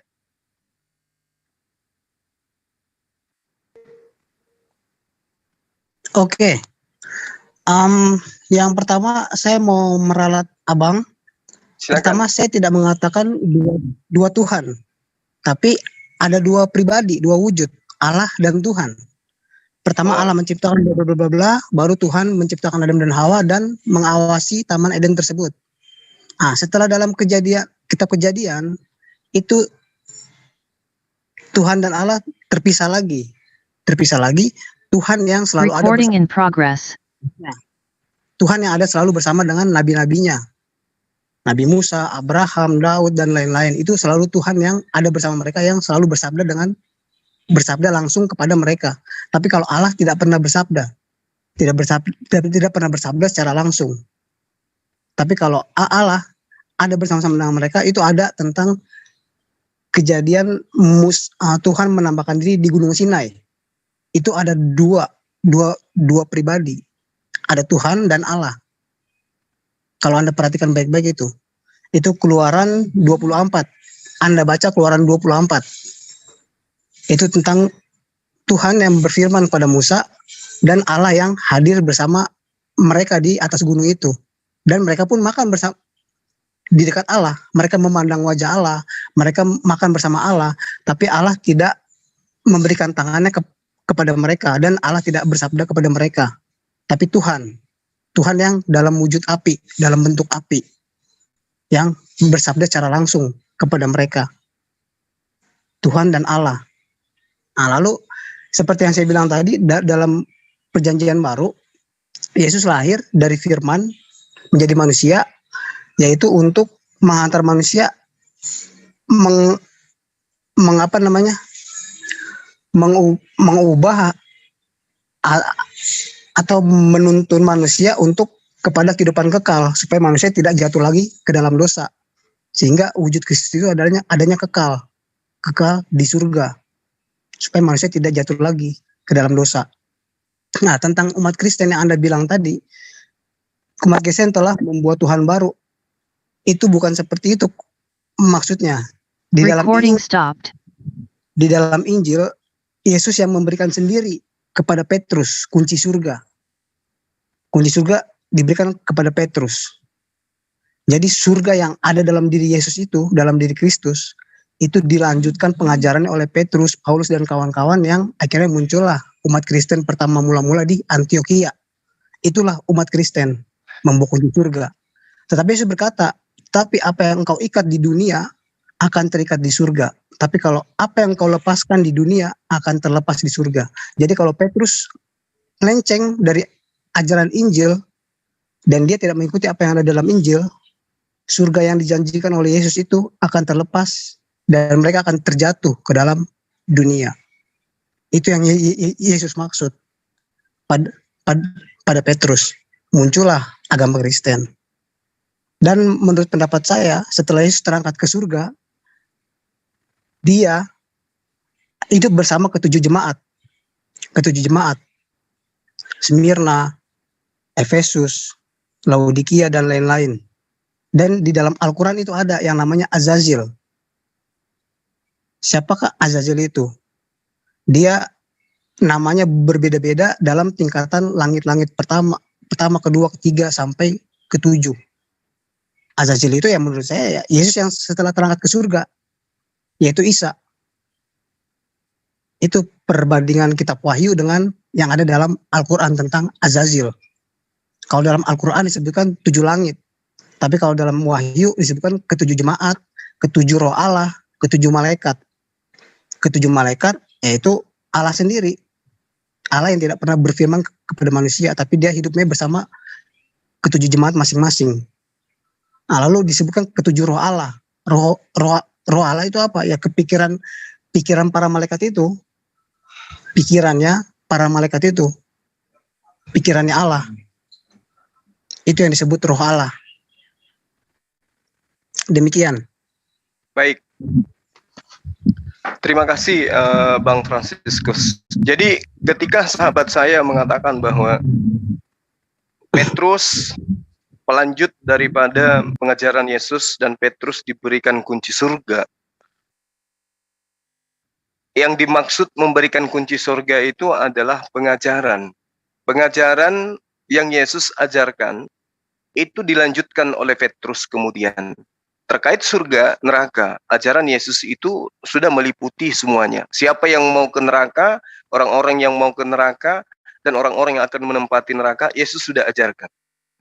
Oke. Yang pertama saya mau meralat Abang. Silakan. Pertama, saya tidak mengatakan dua Tuhan. Tapi ada dua pribadi, dua wujud. Allah dan Tuhan. Pertama Allah menciptakan bla bla bla bla, baru Tuhan menciptakan Adam dan Hawa dan mengawasi Taman Eden tersebut. Nah, setelah dalam kitab Kejadian itu Tuhan dan Allah terpisah lagi. Tuhan yang selalu ada Recording in progress. Tuhan yang ada selalu bersama dengan nabi-nabinya. Nabi Musa, Abraham, Daud dan lain-lain, itu selalu Tuhan yang ada bersama mereka, yang selalu bersabda langsung kepada mereka. Tapi kalau Allah tidak pernah bersabda, tidak pernah bersabda secara langsung. Tapi kalau Allah ada bersama-sama dengan mereka, itu ada tentang kejadian Tuhan menampakkan diri di Gunung Sinai. Itu ada dua pribadi, ada Tuhan dan Allah. Kalau Anda perhatikan baik-baik itu Keluaran 24. Anda baca Keluaran 24. Itu tentang Tuhan yang berfirman pada Musa dan Allah yang hadir bersama mereka di atas gunung itu. Dan mereka pun makan bersama di dekat Allah. Mereka memandang wajah Allah, mereka makan bersama Allah, tapi Allah tidak memberikan tangannya kepada mereka dan Allah tidak bersabda kepada mereka. Tapi Tuhan yang dalam wujud api, dalam bentuk api, yang bersabda secara langsung kepada mereka. Tuhan dan Allah. Nah, lalu seperti yang saya bilang tadi, dalam perjanjian baru, Yesus lahir dari firman menjadi manusia, yaitu untuk menghantar manusia mengubah atau menuntun manusia untuk kepada kehidupan kekal, supaya manusia tidak jatuh lagi ke dalam dosa. Sehingga wujud Kristus itu adanya kekal di surga, supaya manusia tidak jatuh lagi ke dalam dosa. Nah, tentang umat Kristen yang Anda bilang tadi, umat Kristen telah membuat Tuhan baru. Itu bukan seperti itu maksudnya. Di dalam Injil, Yesus yang memberikan sendiri kepada Petrus kunci surga. Kunci surga diberikan kepada Petrus. Jadi surga yang ada dalam diri Yesus itu, dalam diri Kristus, itu dilanjutkan pengajarannya oleh Petrus, Paulus dan kawan-kawan, yang akhirnya muncullah umat Kristen pertama mula-mula di Antioquia. Itulah umat Kristen membawa kunci surga. Tetapi Yesus berkata, tapi apa yang engkau ikat di dunia akan terikat di surga. Tapi kalau apa yang kau lepaskan di dunia akan terlepas di surga. Jadi kalau Petrus lenceng dari ajaran Injil dan dia tidak mengikuti apa yang ada dalam Injil, surga yang dijanjikan oleh Yesus itu akan terlepas dan mereka akan terjatuh ke dalam dunia. Itu yang Yesus maksud pada Petrus. Muncullah agama Kristen. Dan menurut pendapat saya, setelah Yesus terangkat ke surga, dia hidup bersama ketujuh jemaat. Smyrna, Efesus, Laodikia, dan lain-lain. Dan di dalam Al-Quran itu ada yang namanya Azazil. Siapakah Azazil itu? Dia namanya berbeda-beda dalam tingkatan langit-langit pertama, pertama, kedua, ketiga sampai ketujuh. Azazil itu yang menurut saya ya Yesus yang setelah terangkat ke surga, yaitu Isa. Itu perbandingan kitab Wahyu dengan yang ada dalam Al-Quran tentang Azazil. Kalau dalam Al-Quran disebutkan 7 langit. Tapi kalau dalam Wahyu disebutkan ke-7 jemaat, ke-7 roh Allah, ke-7 malaikat. Ke-7 malaikat yaitu Allah sendiri. Allah yang tidak pernah berfirman kepada manusia, tapi dia hidupnya bersama ke-7 jemaat masing-masing. Nah, lalu disebutkan ke-7 roh Allah. Roh Allah itu apa? Ya pikiran para malaikat itu. Pikirannya para malaikat itu. Pikirannya Allah. Itu yang disebut roh Allah. Demikian. Baik. Terima kasih Bang Franciscus. Jadi ketika sahabat saya mengatakan bahwa Petrus pelanjut daripada pengajaran Yesus dan Petrus diberikan kunci surga. Yang dimaksud memberikan kunci surga itu adalah pengajaran. Pengajaran yang Yesus ajarkan itu dilanjutkan oleh Petrus kemudian. Terkait surga, neraka, ajaran Yesus itu sudah meliputi semuanya. Siapa yang mau ke neraka, orang-orang yang mau ke neraka, dan orang-orang yang akan menempati neraka, Yesus sudah ajarkan.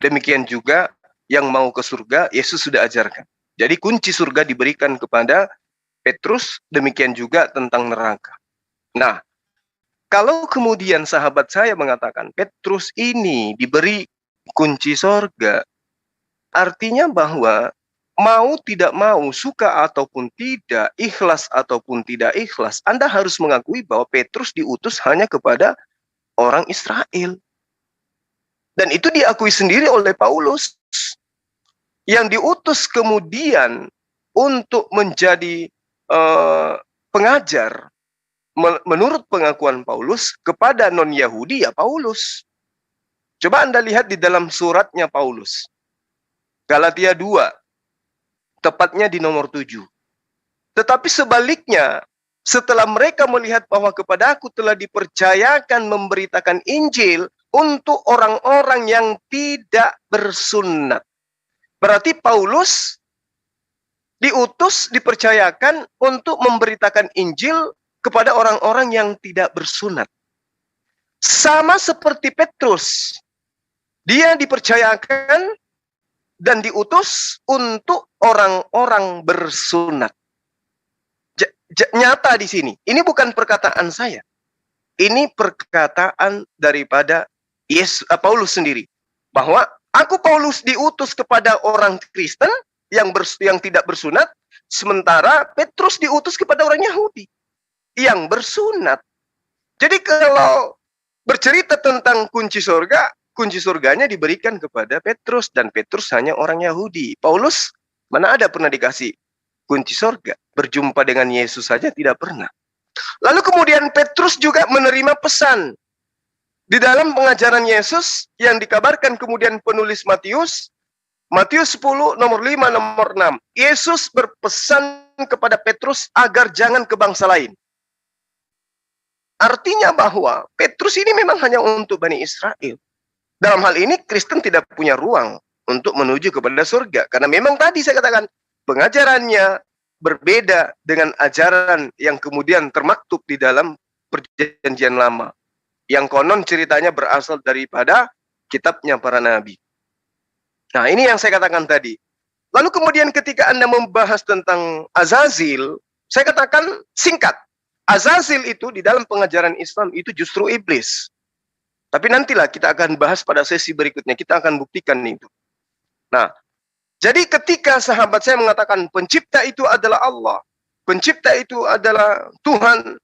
Demikian juga yang mau ke surga, Yesus sudah ajarkan. Jadi kunci surga diberikan kepada Petrus, demikian juga tentang neraka. Nah, kalau kemudian sahabat saya mengatakan Petrus ini diberi kunci surga, artinya bahwa mau tidak mau, suka ataupun tidak, ikhlas ataupun tidak ikhlas, Anda harus mengakui bahwa Petrus diutus hanya kepada orang Israel. Dan itu diakui sendiri oleh Paulus. Yang diutus kemudian untuk menjadi pengajar, menurut pengakuan Paulus, kepada non-Yahudi ya Paulus. Coba Anda lihat di dalam suratnya Paulus. Galatia 2, tepatnya di nomor 7. Tetapi sebaliknya, setelah mereka melihat bahwa kepada aku telah dipercayakan memberitakan Injil untuk orang-orang yang tidak bersunat. Berarti Paulus diutus, dipercayakan untuk memberitakan Injil kepada orang-orang yang tidak bersunat. Sama seperti Petrus. Dia dipercayakan dan diutus untuk orang-orang bersunat. Nyata di sini. Ini bukan perkataan saya. Ini perkataan daripada Paulus sendiri. Bahwa aku Paulus diutus kepada orang Kristen yang tidak bersunat, sementara Petrus diutus kepada orang Yahudi yang bersunat. Jadi kalau bercerita tentang kunci surganya diberikan kepada Petrus, dan Petrus hanya orang Yahudi. Paulus mana ada pernah dikasih kunci surga? Berjumpa dengan Yesus saja tidak pernah. Lalu kemudian Petrus juga menerima pesan di dalam pengajaran Yesus yang dikabarkan kemudian penulis Matius 10, nomor 5, nomor 6. Yesus berpesan kepada Petrus agar jangan ke bangsa lain. Artinya bahwa Petrus ini memang hanya untuk Bani Israel. Dalam hal ini Kristen tidak punya ruang untuk menuju kepada surga. Karena memang tadi saya katakan, pengajarannya berbeda dengan ajaran yang kemudian termaktub di dalam Perjanjian Lama. Yang konon ceritanya berasal daripada kitabnya para nabi. Nah, ini yang saya katakan tadi. Lalu kemudian ketika Anda membahas tentang Azazil, saya katakan singkat. Azazil itu di dalam pengajaran Islam itu justru iblis. Tapi nantilah kita akan bahas pada sesi berikutnya. Kita akan buktikan itu. Nah, jadi ketika sahabat saya mengatakan pencipta itu adalah Allah, pencipta itu adalah Tuhan,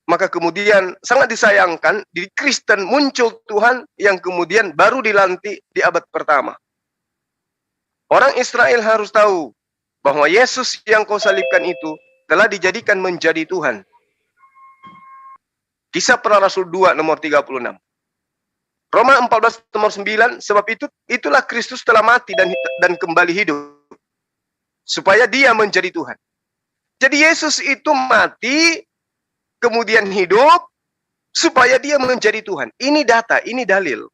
maka kemudian sangat disayangkan di Kristen muncul Tuhan yang kemudian baru dilantik di abad pertama. Orang Israel harus tahu bahwa Yesus yang kau salibkan itu telah dijadikan menjadi Tuhan. Kisah Para Rasul 2 nomor 36. Roma 14 nomor 9, sebab itulah Kristus telah mati dan kembali hidup. Supaya dia menjadi Tuhan. Jadi Yesus itu mati, kemudian hidup, supaya dia menjadi Tuhan. Ini data, ini dalil.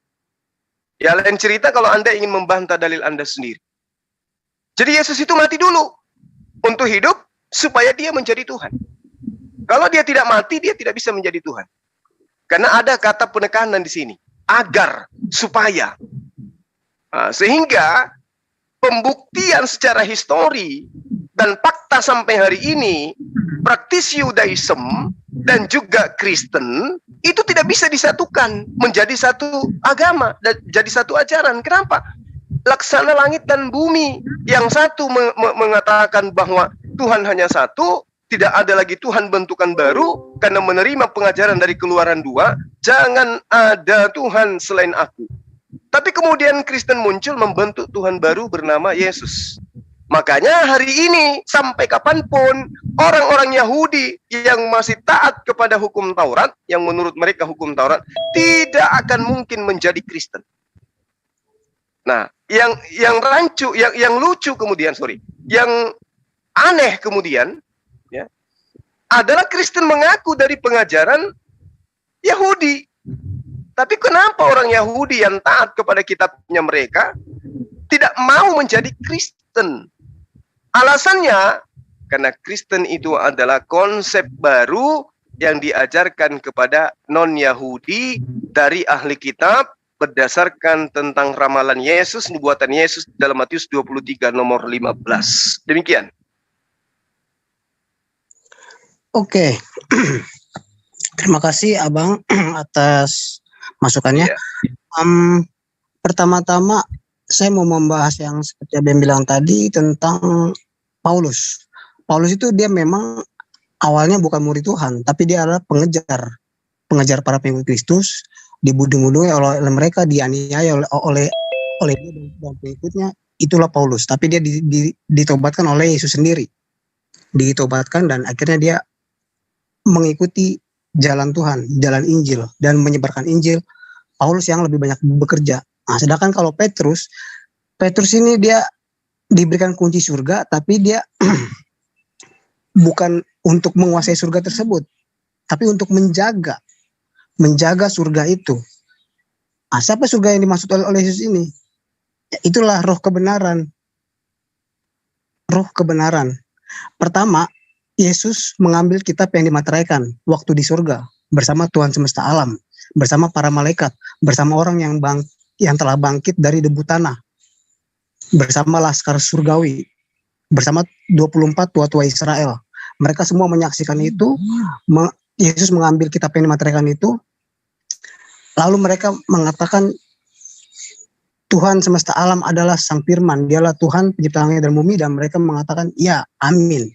Ya lain cerita kalau Anda ingin membantah dalil Anda sendiri. Jadi Yesus itu mati dulu untuk hidup supaya dia menjadi Tuhan. Kalau dia tidak mati, dia tidak bisa menjadi Tuhan. Karena ada kata penekanan di sini. Agar, supaya. Nah, sehingga pembuktian secara histori dan fakta sampai hari ini, praktisi Yudaism dan juga Kristen itu tidak bisa disatukan menjadi satu agama dan jadi satu ajaran. Kenapa? Laksana langit dan bumi, yang satu mengatakan bahwa Tuhan hanya satu, tidak ada lagi Tuhan bentukan baru karena menerima pengajaran dari Keluaran 2, jangan ada Tuhan selain aku. Tapi kemudian Kristen muncul membentuk Tuhan baru bernama Yesus. Makanya hari ini sampai kapanpun orang-orang Yahudi yang masih taat kepada hukum Taurat, yang menurut mereka hukum Taurat, tidak akan mungkin menjadi Kristen. Nah, yang rancu, yang lucu kemudian, yang aneh kemudian, ya, adalah Kristen mengaku dari pengajaran Yahudi. Tapi kenapa orang Yahudi yang taat kepada kitabnya mereka tidak mau menjadi Kristen? Alasannya, karena Kristen itu adalah konsep baru yang diajarkan kepada non-Yahudi dari ahli kitab berdasarkan tentang ramalan Yesus, nubuatan Yesus dalam Matius 23 nomor 15. Demikian. Oke. Terima kasih Abang atas masukannya. Iya. Pertama-tama saya mau membahas yang seperti Abang bilang tadi tentang Paulus. Paulus itu dia memang awalnya bukan murid Tuhan, tapi dia adalah pengejar para pengikut Kristus, dibuding-budingi oleh mereka, dianiaya oleh dia dan pengikutnya. Itulah Paulus. Tapi dia ditobatkan oleh Yesus sendiri. Ditobatkan dan akhirnya dia mengikuti jalan Tuhan, jalan Injil, dan menyebarkan Injil. Paulus yang lebih banyak bekerja. Nah, sedangkan kalau Petrus ini dia diberikan kunci surga, tapi dia bukan untuk menguasai surga tersebut, tapi untuk menjaga surga itu. Nah, siapa surga yang dimaksud oleh Yesus ini? Ya, itulah roh kebenaran. Roh kebenaran. Pertama, Yesus mengambil kitab yang dimateraikan waktu di surga bersama Tuhan semesta alam, bersama para malaikat, bersama orang yang telah bangkit dari debu tanah, bersama laskar surgawi, bersama 24 tua-tua Israel. Mereka semua menyaksikan itu. Yesus mengambil kitab yang dimateraikan itu, lalu mereka mengatakan Tuhan semesta alam adalah Sang Firman, dialah Tuhan pencipta langit dan bumi, dan mereka mengatakan ya, amin.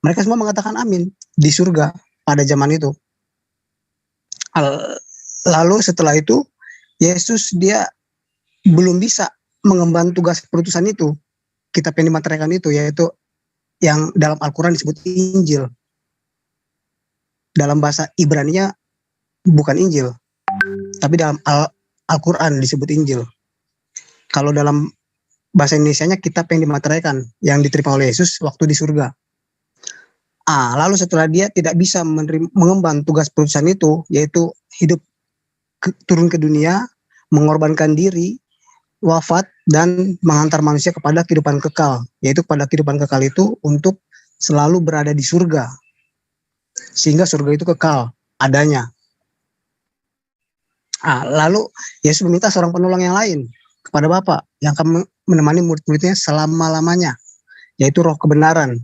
Mereka semua mengatakan amin di surga pada zaman itu. Lalu setelah itu Yesus dia belum bisa mengemban tugas perutusan itu, kitab yang dimateraikan itu, yaitu yang dalam Al-Quran disebut Injil. Dalam bahasa Ibrani-nya bukan Injil, tapi dalam Al-Quran disebut Injil. Kalau dalam bahasa Indonesianya kitab yang dimateraikan, yang diterima oleh Yesus waktu di surga. Lalu setelah dia tidak bisa mengemban tugas perutusan itu, yaitu hidup turun ke dunia, mengorbankan diri, wafat, dan mengantar manusia kepada kehidupan kekal, yaitu pada kehidupan kekal itu untuk selalu berada di surga, sehingga surga itu kekal adanya. Lalu Yesus meminta seorang penolong yang lain kepada Bapa yang akan menemani murid-muridnya selama-lamanya, yaitu roh kebenaran.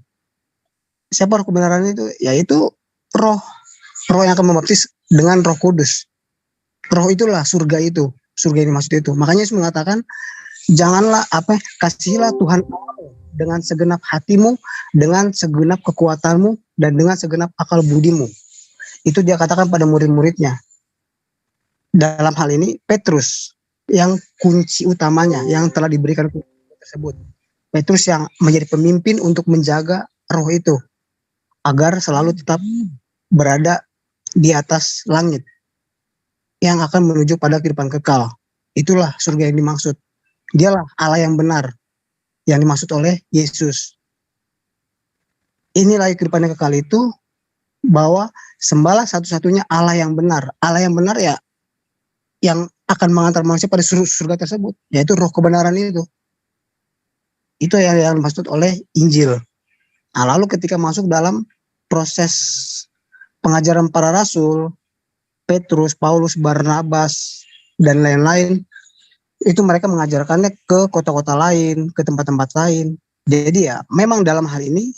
Siapa roh kebenaran itu? Yaitu roh yang akan membaptis dengan Roh Kudus. Roh itulah surga itu, surga yang dimaksud itu. Makanya Yesus mengatakan, janganlah kasihilah Tuhan dengan segenap hatimu, dengan segenap kekuatanmu, dan dengan segenap akal budimu. Itu dia katakan pada murid-muridnya. Dalam hal ini Petrus yang kunci utamanya, yang telah diberikan kunci tersebut. Petrus yang menjadi pemimpin untuk menjaga roh itu, agar selalu tetap berada di atas langit yang akan menuju pada kehidupan kekal. Itulah surga yang dimaksud. Dialah Allah yang benar yang dimaksud oleh Yesus. Inilah kehidupan yang kekal itu, bahwa sembahlah satu-satunya Allah yang benar. Allah yang benar ya, yang akan mengantar manusia pada surga tersebut, yaitu roh kebenaran itu. Itu yang dimaksud oleh Injil. Nah, lalu ketika masuk dalam proses pengajaran para rasul, Petrus, Paulus, Barnabas, dan lain-lain, itu mereka mengajarkannya ke kota-kota lain, ke tempat-tempat lain. Jadi ya, memang dalam hal ini,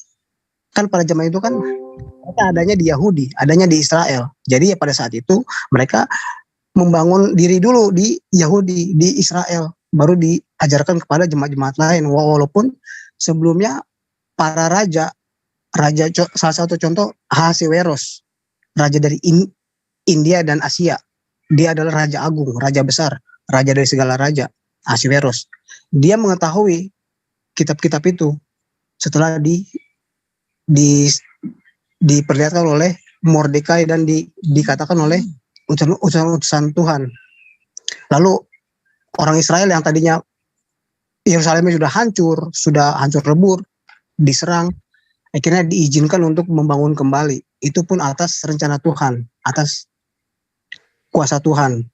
kan pada zaman itu kan, mereka adanya di Yahudi, adanya di Israel. Jadi ya pada saat itu, mereka membangun diri dulu di Yahudi, di Israel, baru diajarkan kepada jemaat-jemaat lain. Walaupun sebelumnya para raja salah satu contoh Ahasiweros, raja dari India dan Asia. Dia adalah raja agung, raja besar, raja dari segala raja, Ahasiweros. Dia mengetahui kitab-kitab itu setelah diperlihatkan oleh Mordekai dan dikatakan oleh utusan Tuhan. Lalu orang Israel yang tadinya Yerusalemnya sudah hancur lebur, diserang, akhirnya diizinkan untuk membangun kembali. Itu pun atas rencana Tuhan, atas kuasa Tuhan.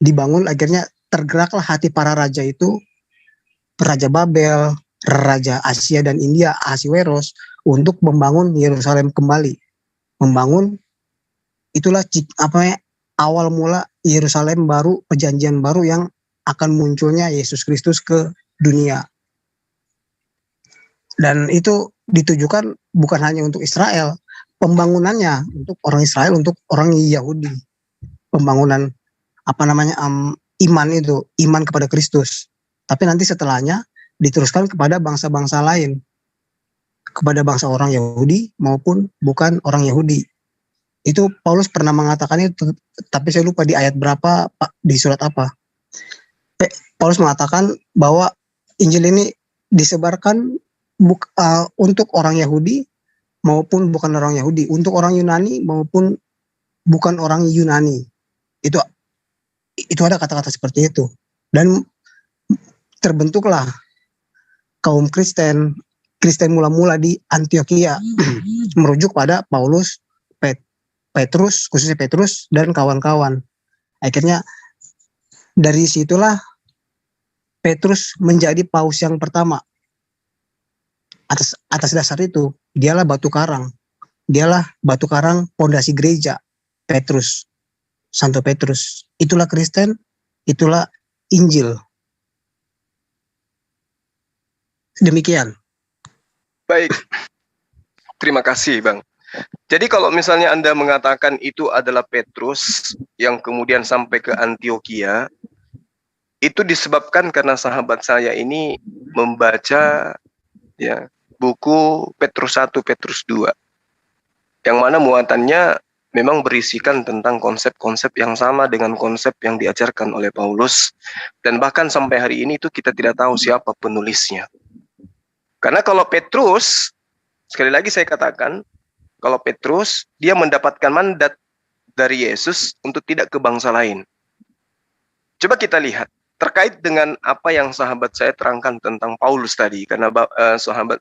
Dibangun, akhirnya tergeraklah hati para raja itu, Raja Babel, Raja Asia dan India, Ahasiweros, untuk membangun Yerusalem kembali. Membangun, itulah awal mula Yerusalem baru, perjanjian baru yang akan munculnya Yesus Kristus ke dunia. Dan itu ditujukan bukan hanya untuk Israel, pembangunannya untuk orang Israel, untuk orang Yahudi. Pembangunan iman kepada Kristus. Tapi nanti setelahnya diteruskan kepada bangsa-bangsa lain, kepada bangsa orang Yahudi maupun bukan orang Yahudi. Itu Paulus pernah mengatakan itu, tapi saya lupa di ayat berapa, di surat apa. Paulus mengatakan bahwa Injil ini disebarkan untuk orang Yahudi maupun bukan orang Yahudi, untuk orang Yunani maupun bukan orang Yunani. Itu ada kata-kata seperti itu. Dan terbentuklah kaum Kristen mula-mula di Antioquia merujuk pada Paulus, Petrus, khususnya Petrus dan kawan-kawan. Akhirnya dari situlah Petrus menjadi paus yang pertama. Atas dasar itu, dialah batu karang pondasi gereja, Petrus, Santo Petrus. Itulah Kristen, itulah Injil. Demikian. Baik, terima kasih Bang. Jadi kalau misalnya Anda mengatakan itu adalah Petrus yang kemudian sampai ke Antioquia, itu disebabkan karena sahabat saya ini membaca ya buku Petrus 1, Petrus 2, yang mana muatannya memang berisikan tentang konsep-konsep yang sama dengan konsep yang diajarkan oleh Paulus, dan bahkan sampai hari ini itu kita tidak tahu siapa penulisnya. Karena kalau Petrus, sekali lagi saya katakan, kalau Petrus, dia mendapatkan mandat dari Yesus untuk tidak ke bangsa lain. Coba kita lihat, terkait dengan apa yang sahabat saya terangkan tentang Paulus tadi, karena sahabat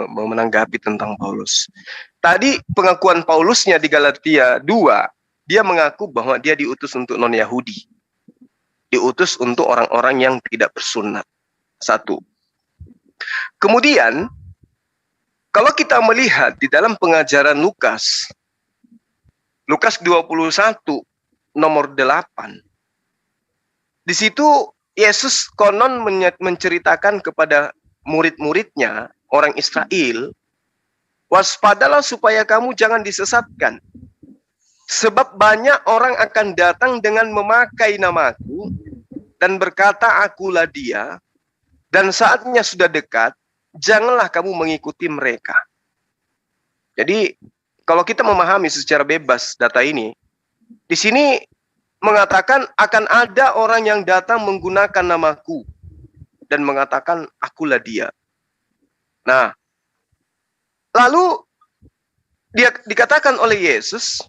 menanggapi tentang Paulus. Tadi pengakuan Paulusnya di Galatia 2, dia mengaku bahwa dia diutus untuk non-Yahudi. Diutus untuk orang-orang yang tidak bersunat. 1. Kemudian, kalau kita melihat di dalam pengajaran Lukas 21 nomor 8, di situ Yesus konon menceritakan kepada murid-muridnya, orang Israel, waspadalah supaya kamu jangan disesatkan. Sebab banyak orang akan datang dengan memakai namaku dan berkata akulah dia, dan saatnya sudah dekat, janganlah kamu mengikuti mereka. Jadi, kalau kita memahami secara bebas data ini, di sini mengatakan akan ada orang yang datang menggunakan namaku dan mengatakan akulah dia. Nah, lalu dia dikatakan oleh Yesus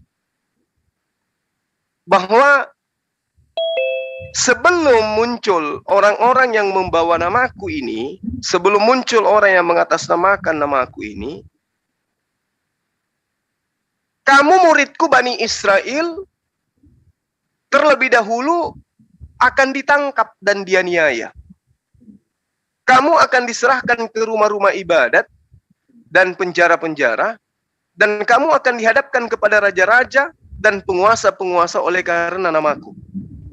bahwa sebelum muncul orang-orang yang membawa namaku ini, sebelum muncul orang yang mengatasnamakan namaku ini, kamu muridku Bani Israel, terlebih dahulu akan ditangkap dan dianiaya. Kamu akan diserahkan ke rumah-rumah ibadat dan penjara-penjara, dan kamu akan dihadapkan kepada raja-raja dan penguasa-penguasa oleh karena namaku.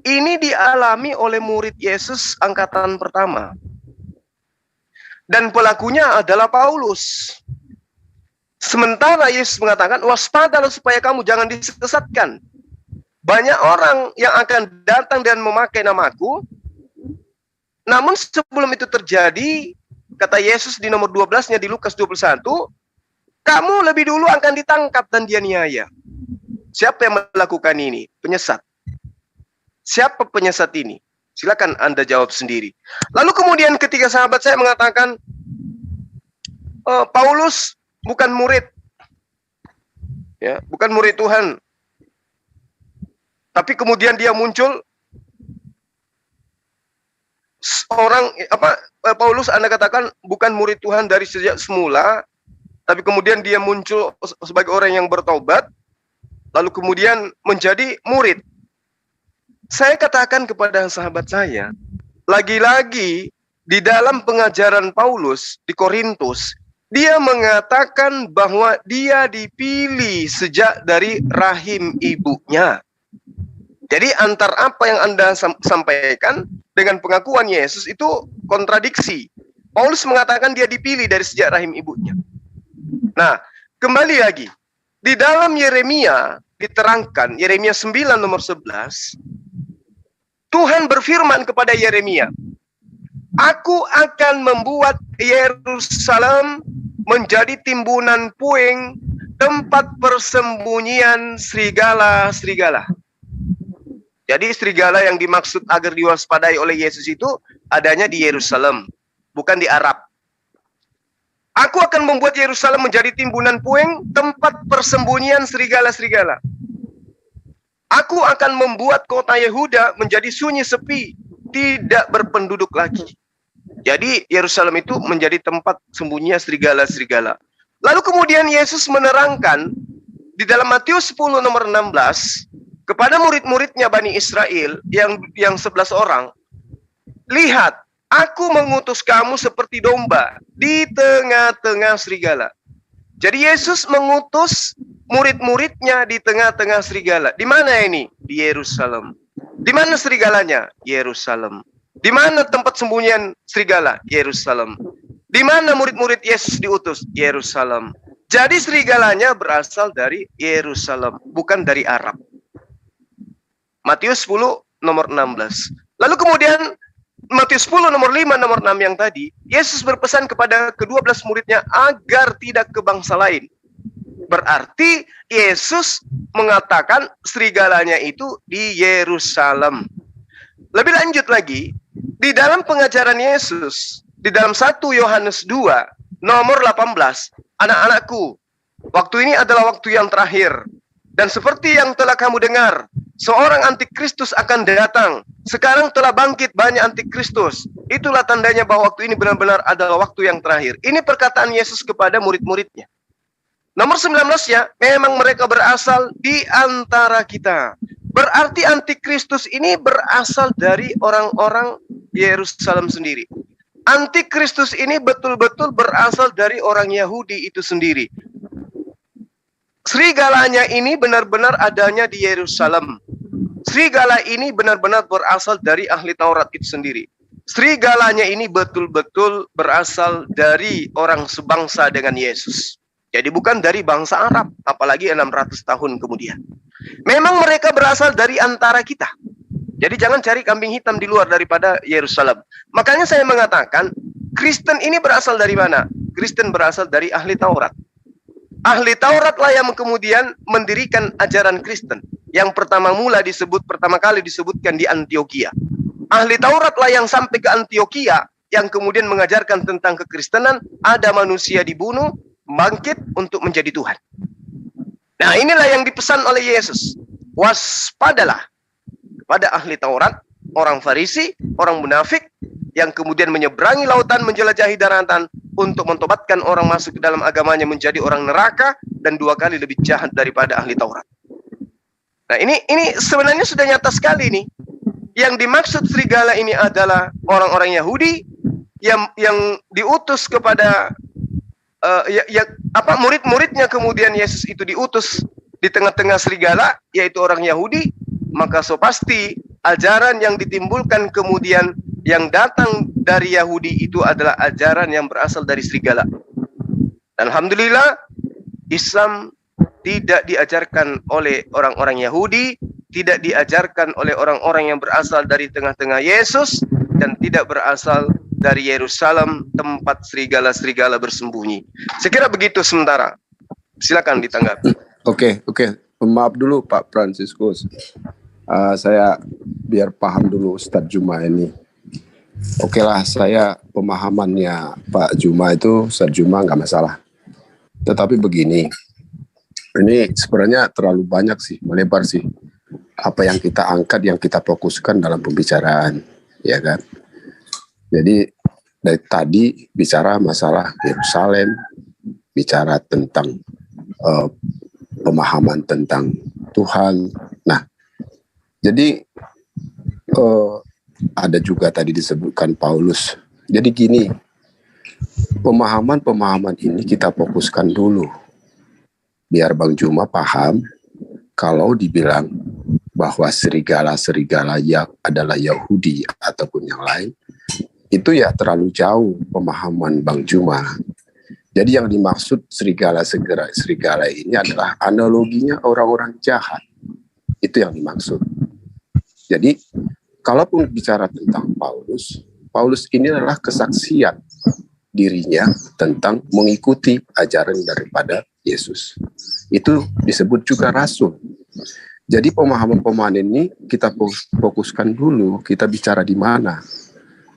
Ini dialami oleh murid Yesus angkatan pertama. Dan pelakunya adalah Paulus. Sementara Yesus mengatakan, waspadalah supaya kamu jangan disesatkan. Banyak orang yang akan datang dan memakai namaku. Namun sebelum itu terjadi, kata Yesus di nomor 12-nya di Lukas 21, kamu lebih dulu akan ditangkap dan dianiaya. Siapa yang melakukan ini? Penyesat. Siapa penyesat ini? Silakan Anda jawab sendiri. Lalu kemudian ketika sahabat saya mengatakan, Paulus bukan murid, ya, bukan murid Tuhan. Tapi kemudian dia muncul Paulus Anda katakan bukan murid Tuhan dari sejak semula, tapi kemudian dia muncul sebagai orang yang bertobat, lalu kemudian menjadi murid. Saya katakan kepada sahabat saya, lagi-lagi di dalam pengajaran Paulus di Korintus, dia mengatakan bahwa dia dipilih sejak dari rahim ibunya. Jadi antar apa yang Anda sampaikan dengan pengakuan Yesus itu kontradiksi. Paulus mengatakan dia dipilih dari sejak rahim ibunya. Nah, kembali lagi. Di dalam Yeremia diterangkan, Yeremia 9 nomor 11, Tuhan berfirman kepada Yeremia, aku akan membuat Yerusalem menjadi timbunan puing, tempat persembunyian serigala-serigala. Jadi serigala yang dimaksud agar diwaspadai oleh Yesus itu adanya di Yerusalem, bukan di Arab. Aku akan membuat Yerusalem menjadi timbunan puing, tempat persembunyian serigala-serigala. Aku akan membuat kota Yehuda menjadi sunyi sepi, tidak berpenduduk lagi. Jadi Yerusalem itu menjadi tempat sembunyinya serigala-serigala. Lalu kemudian Yesus menerangkan di dalam Matius 10 nomor 16 kepada murid-muridnya Bani Israel yang 11 orang, lihat, aku mengutus kamu seperti domba di tengah-tengah serigala. Jadi Yesus mengutus murid-muridnya di tengah-tengah serigala. Di mana ini? Di Yerusalem. Di mana serigalanya? Yerusalem. Di mana tempat sembunyian serigala? Yerusalem. Di mana murid-murid Yesus diutus? Yerusalem. Jadi serigalanya berasal dari Yerusalem, bukan dari Arab. Matius 10 nomor 16. Lalu kemudian Matius 10 nomor 5 nomor 6 yang tadi, Yesus berpesan kepada ke-12 muridnya agar tidak ke bangsa lain. Berarti Yesus mengatakan serigalanya itu di Yerusalem. Lebih lanjut lagi, di dalam pengajaran Yesus, di dalam 1 Yohanes 2 nomor 18, anak-anakku, waktu ini adalah waktu yang terakhir. Dan seperti yang telah kamu dengar, seorang antikristus akan datang. Sekarang telah bangkit banyak antikristus. Itulah tandanya bahwa waktu ini benar-benar adalah waktu yang terakhir. Ini perkataan Yesus kepada murid-muridnya. Nomor 19-nya, memang mereka berasal di antara kita. Berarti antikristus ini berasal dari orang-orang Yerusalem sendiri. Antikristus ini betul-betul berasal dari orang Yahudi itu sendiri. Serigalanya ini benar-benar adanya di Yerusalem. Serigala ini benar-benar berasal dari ahli Taurat itu sendiri. Serigalanya ini betul-betul berasal dari orang sebangsa dengan Yesus. Jadi bukan dari bangsa Arab, apalagi 600 tahun kemudian. Memang mereka berasal dari antara kita. Jadi jangan cari kambing hitam di luar daripada Yerusalem. Makanya saya mengatakan, Kristen ini berasal dari mana? Kristen berasal dari ahli Taurat. Ahli Tauratlah yang kemudian mendirikan ajaran Kristen. Yang pertama kali disebutkan di Antioquia. Ahli Tauratlah yang sampai ke Antioquia, yang kemudian mengajarkan tentang kekristenan, ada manusia dibunuh, bangkit untuk menjadi Tuhan. Nah, inilah yang dipesan oleh Yesus. Waspadalah pada ahli Taurat, orang Farisi, orang munafik, yang kemudian menyeberangi lautan, menjelajahi daratan, untuk mentobatkan orang masuk ke dalam agamanya menjadi orang neraka, dan 2 kali lebih jahat daripada ahli Taurat. Nah, ini sebenarnya sudah nyata sekali nih. yang dimaksud serigala ini adalah orang-orang Yahudi yang diutus kepada murid-muridnya, kemudian Yesus itu diutus di tengah-tengah serigala, yaitu orang Yahudi, maka so pasti ajaran yang ditimbulkan kemudian yang datang dari Yahudi itu adalah ajaran yang berasal dari serigala. Dan alhamdulillah, Islam tidak diajarkan oleh orang-orang Yahudi, tidak diajarkan oleh orang-orang yang berasal dari tengah-tengah Yesus, dan tidak berasal dari Yerusalem, tempat serigala-serigala bersembunyi. Sekira begitu sementara. Silakan ditanggapi. Oke. Maaf dulu Pak Fransiskus. Saya biar paham dulu Ustadz Juma ini. Oke lah, saya pemahamannya Pak Juma itu, Ustadz Juma nggak masalah. Tetapi begini, ini sebenarnya terlalu banyak sih, melebar sih. Apa yang kita angkat, yang kita fokuskan dalam pembicaraan, ya kan? Jadi dari tadi bicara masalah Yerusalem, bicara tentang pemahaman tentang Tuhan. Nah, jadi ada juga tadi disebutkan Paulus. Jadi gini, pemahaman ini kita fokuskan dulu. Biar Bang Juma paham, kalau dibilang bahwa serigala-serigala yang adalah Yahudi ataupun yang lain, itu ya terlalu jauh pemahaman Bang Juma. Jadi yang dimaksud serigala ini adalah analoginya orang-orang jahat. Itu yang dimaksud. Jadi, kalaupun bicara tentang Paulus ini adalah kesaksian dirinya tentang mengikuti ajaran daripada Yesus. Itu disebut juga rasul. Jadi pemahaman ini kita fokuskan dulu, kita bicara di mana.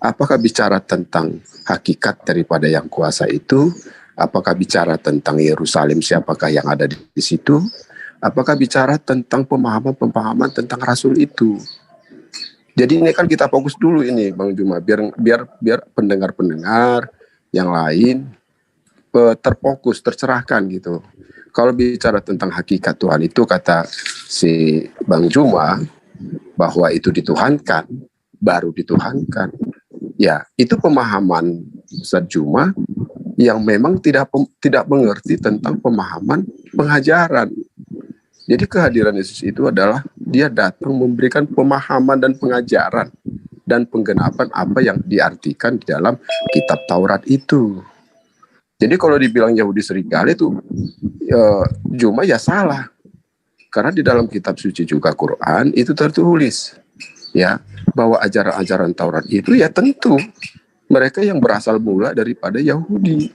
Apakah bicara tentang hakikat daripada yang kuasa itu? Apakah bicara tentang Yerusalem, siapakah yang ada di situ? Apakah bicara tentang pemahaman tentang rasul itu? Jadi ini kan kita fokus dulu ini Bang Juma, biar pendengar-pendengar yang lain terfokus, tercerahkan gitu. Kalau bicara tentang hakikat Tuhan itu, kata si Bang Juma, bahwa itu dituhankan, baru dituhankan. Ya, itu pemahaman Ustaz Juma yang memang tidak mengerti tentang pemahaman pengajaran. Jadi kehadiran Yesus itu adalah dia datang memberikan pemahaman dan pengajaran dan penggenapan apa yang diartikan di dalam kitab Taurat itu. Jadi kalau dibilang Yahudi serigala itu Juma ya salah. Karena di dalam kitab suci juga Quran itu tertulis ya bahwa ajaran-ajaran Taurat itu ya tentu mereka yang berasal mula daripada Yahudi.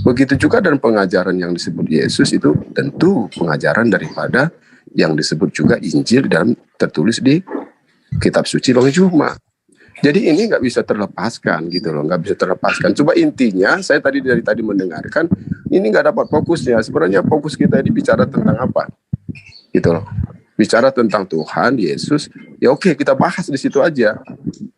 Begitu juga dan pengajaran yang disebut Yesus itu tentu pengajaran daripada yang disebut juga Injil dan tertulis di kitab suci Bang Juma. Jadi ini nggak bisa terlepaskan gitu loh, nggak bisa terlepaskan. Coba intinya saya dari tadi mendengarkan ini nggak dapat fokusnya. Sebenarnya fokus kita ini bicara tentang apa? Gitu loh. Bicara tentang Tuhan, Yesus, ya oke kita bahas di situ aja.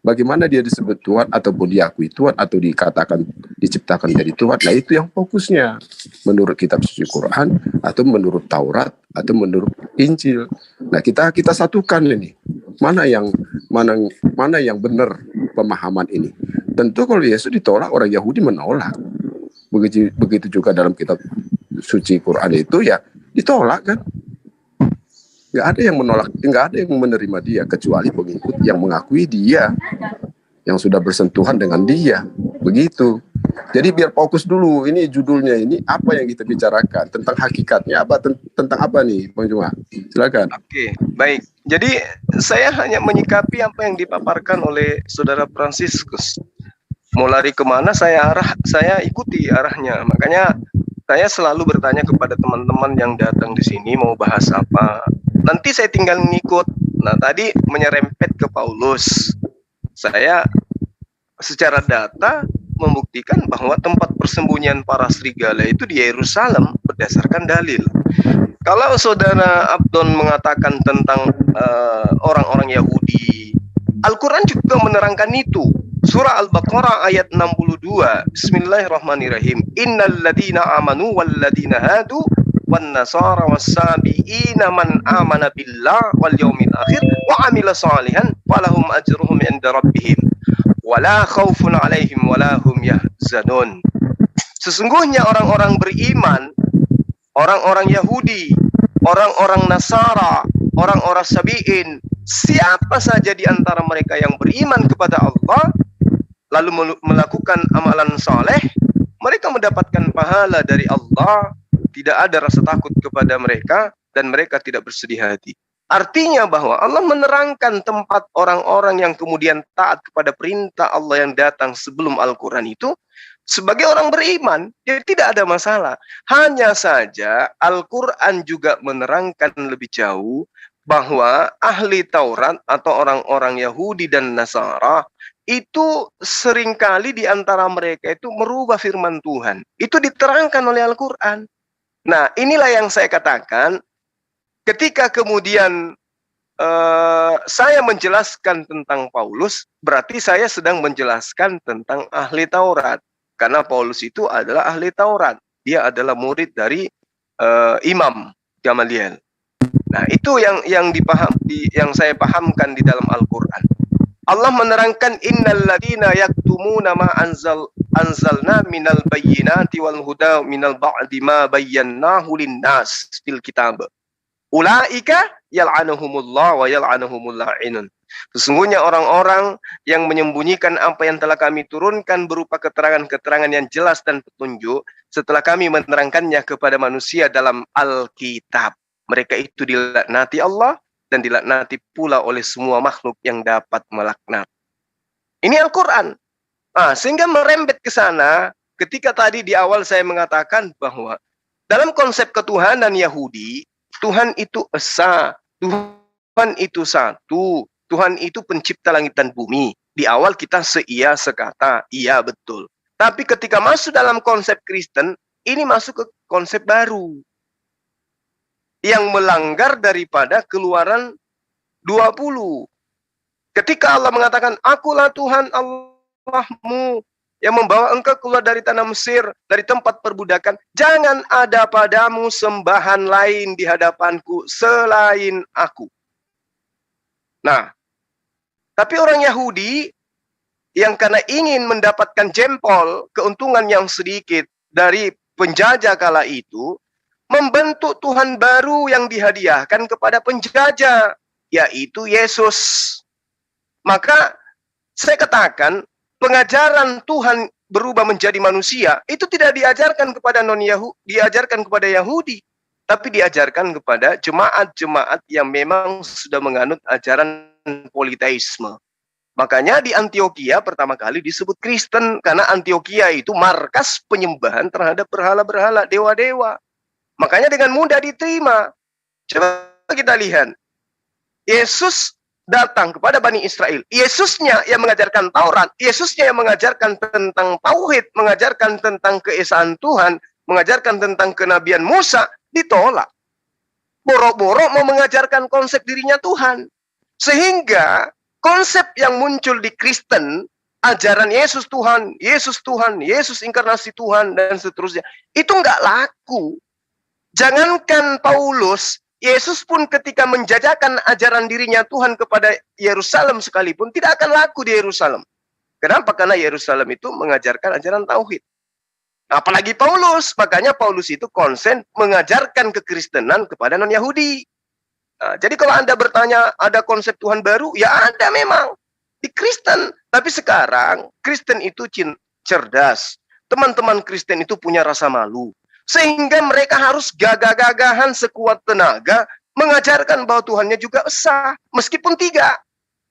Bagaimana dia disebut Tuhan ataupun diakui Tuhan atau dikatakan diciptakan dari Tuhan. Nah itu yang fokusnya menurut kitab suci Quran atau menurut Taurat atau menurut Injil. Nah kita satukan ini. Mana yang benar pemahaman ini. Tentu kalau Yesus ditolak, orang Yahudi menolak. Begitu juga dalam kitab suci Quran itu ya ditolak kan. Nggak ada yang menolak, nggak ada yang menerima dia kecuali pengikut yang mengakui dia, yang sudah bersentuhan dengan dia. Begitu. Jadi biar fokus dulu, ini judulnya ini apa yang kita bicarakan tentang hakikatnya apa, tentang apa nih Bang Juma? Silakan. Oke, baik. Jadi saya hanya menyikapi apa yang dipaparkan oleh Saudara Fransiskus. Mau lari kemana saya ikuti arahnya. Makanya saya selalu bertanya kepada teman-teman yang datang di sini mau bahas apa. Nanti saya tinggal ngikut. Nah tadi menyerempet ke Paulus. Saya secara data membuktikan bahwa tempat persembunyian para serigala itu di Yerusalem berdasarkan dalil. Kalau Saudara Abdon mengatakan tentang orang-orang Yahudi, Al-Quran juga menerangkan itu. Surah Al-Baqarah ayat 62. Bismillahirrahmanirrahim. Innal ladina amanu wal ladina hadu wan nasara was sabiina man amana billah wal yaumil akhir wa amila salihan yuwaffa lahum ajruhum 'inda rabbihim wa la khaufun 'alaihim wa la hum yahzanun. Sesungguhnya orang-orang beriman, orang-orang Yahudi, orang-orang Nasara, orang-orang Sabi'in, siapa saja di antara mereka yang beriman kepada Allah lalu melakukan amalan saleh, mereka mendapatkan pahala dari Allah, tidak ada rasa takut kepada mereka, dan mereka tidak bersedih hati. Artinya bahwa Allah menerangkan tempat orang-orang yang kemudian taat kepada perintah Allah yang datang sebelum Al-Quran itu sebagai orang beriman. Jadi tidak ada masalah. Hanya saja Al-Quran juga menerangkan lebih jauh bahwa ahli Taurat atau orang-orang Yahudi dan Nasara itu seringkali di antara mereka itu merubah firman Tuhan. Itu diterangkan oleh Al-Quran. Nah, inilah yang saya katakan, ketika kemudian saya menjelaskan tentang Paulus, berarti saya sedang menjelaskan tentang ahli Taurat. Karena Paulus itu adalah ahli Taurat. Dia adalah murid dari Imam Gamaliel. Nah, itu yang saya pahamkan di dalam Al-Quran. Allah menerangkan innal ladina yaktumuna ma anzalna minal bayyinati wal huda minal ba'di ma bayyanahu linnas fil kitab. Ulaika yal'anuhumullah wa yal'anuhumul la'inun. Sesungguhnya orang-orang yang menyembunyikan apa yang telah kami turunkan berupa keterangan-keterangan yang jelas dan petunjuk setelah kami menerangkannya kepada manusia dalam Alkitab. Mereka itu dilaknati Allah dan dilaknati pula oleh semua makhluk yang dapat melaknat. Ini Al-Quran. Sehingga merembet ke sana ketika tadi di awal saya mengatakan bahwa dalam konsep ketuhanan Yahudi, Tuhan itu esa, Tuhan itu satu, Tuhan itu pencipta langit dan bumi. Di awal kita seia sekata, iya betul. Tapi ketika masuk dalam konsep Kristen, ini masuk ke konsep baru yang melanggar daripada Keluaran 20. Ketika Allah mengatakan, akulah Tuhan Allahmu yang membawa engkau keluar dari tanah Mesir, dari tempat perbudakan. Jangan ada padamu sembahan lain di hadapanku selain aku. Nah, tapi orang Yahudi yang karena ingin mendapatkan jempol, keuntungan yang sedikit dari penjajah kala itu, membentuk Tuhan baru yang dihadiahkan kepada penjajah, yaitu Yesus. Maka saya katakan pengajaran Tuhan berubah menjadi manusia itu tidak diajarkan kepada non-Yahudi, diajarkan kepada Yahudi, tapi diajarkan kepada jemaat-jemaat yang memang sudah menganut ajaran politeisme. Makanya di Antioquia pertama kali disebut Kristen, karena Antioquia itu markas penyembahan terhadap berhala-berhala, dewa-dewa. Makanya dengan mudah diterima. Coba kita lihat. Yesus datang kepada Bani Israel. Yesusnya yang mengajarkan Taurat. Yesusnya yang mengajarkan tentang tauhid, mengajarkan tentang keesaan Tuhan, mengajarkan tentang kenabian Musa, ditolak. Boro-boro mau mengajarkan konsep dirinya Tuhan. Sehingga konsep yang muncul di Kristen, ajaran Yesus Tuhan, Yesus inkarnasi Tuhan, dan seterusnya, itu nggak laku. Jangankan Paulus, Yesus pun ketika menjajakan ajaran dirinya Tuhan kepada Yerusalem sekalipun, tidak akan laku di Yerusalem. Kenapa? Karena Yerusalem itu mengajarkan ajaran tauhid. Apalagi Paulus, makanya Paulus itu konsen mengajarkan kekristenan kepada non-Yahudi. Nah, jadi kalau Anda bertanya, ada konsep Tuhan baru? Ya ada memang. Di Kristen. Tapi sekarang, Kristen itu cerdas. Teman-teman Kristen itu punya rasa malu. Sehingga mereka harus gagah-gagahan sekuat tenaga mengajarkan bahwa Tuhannya juga esa, meskipun tiga.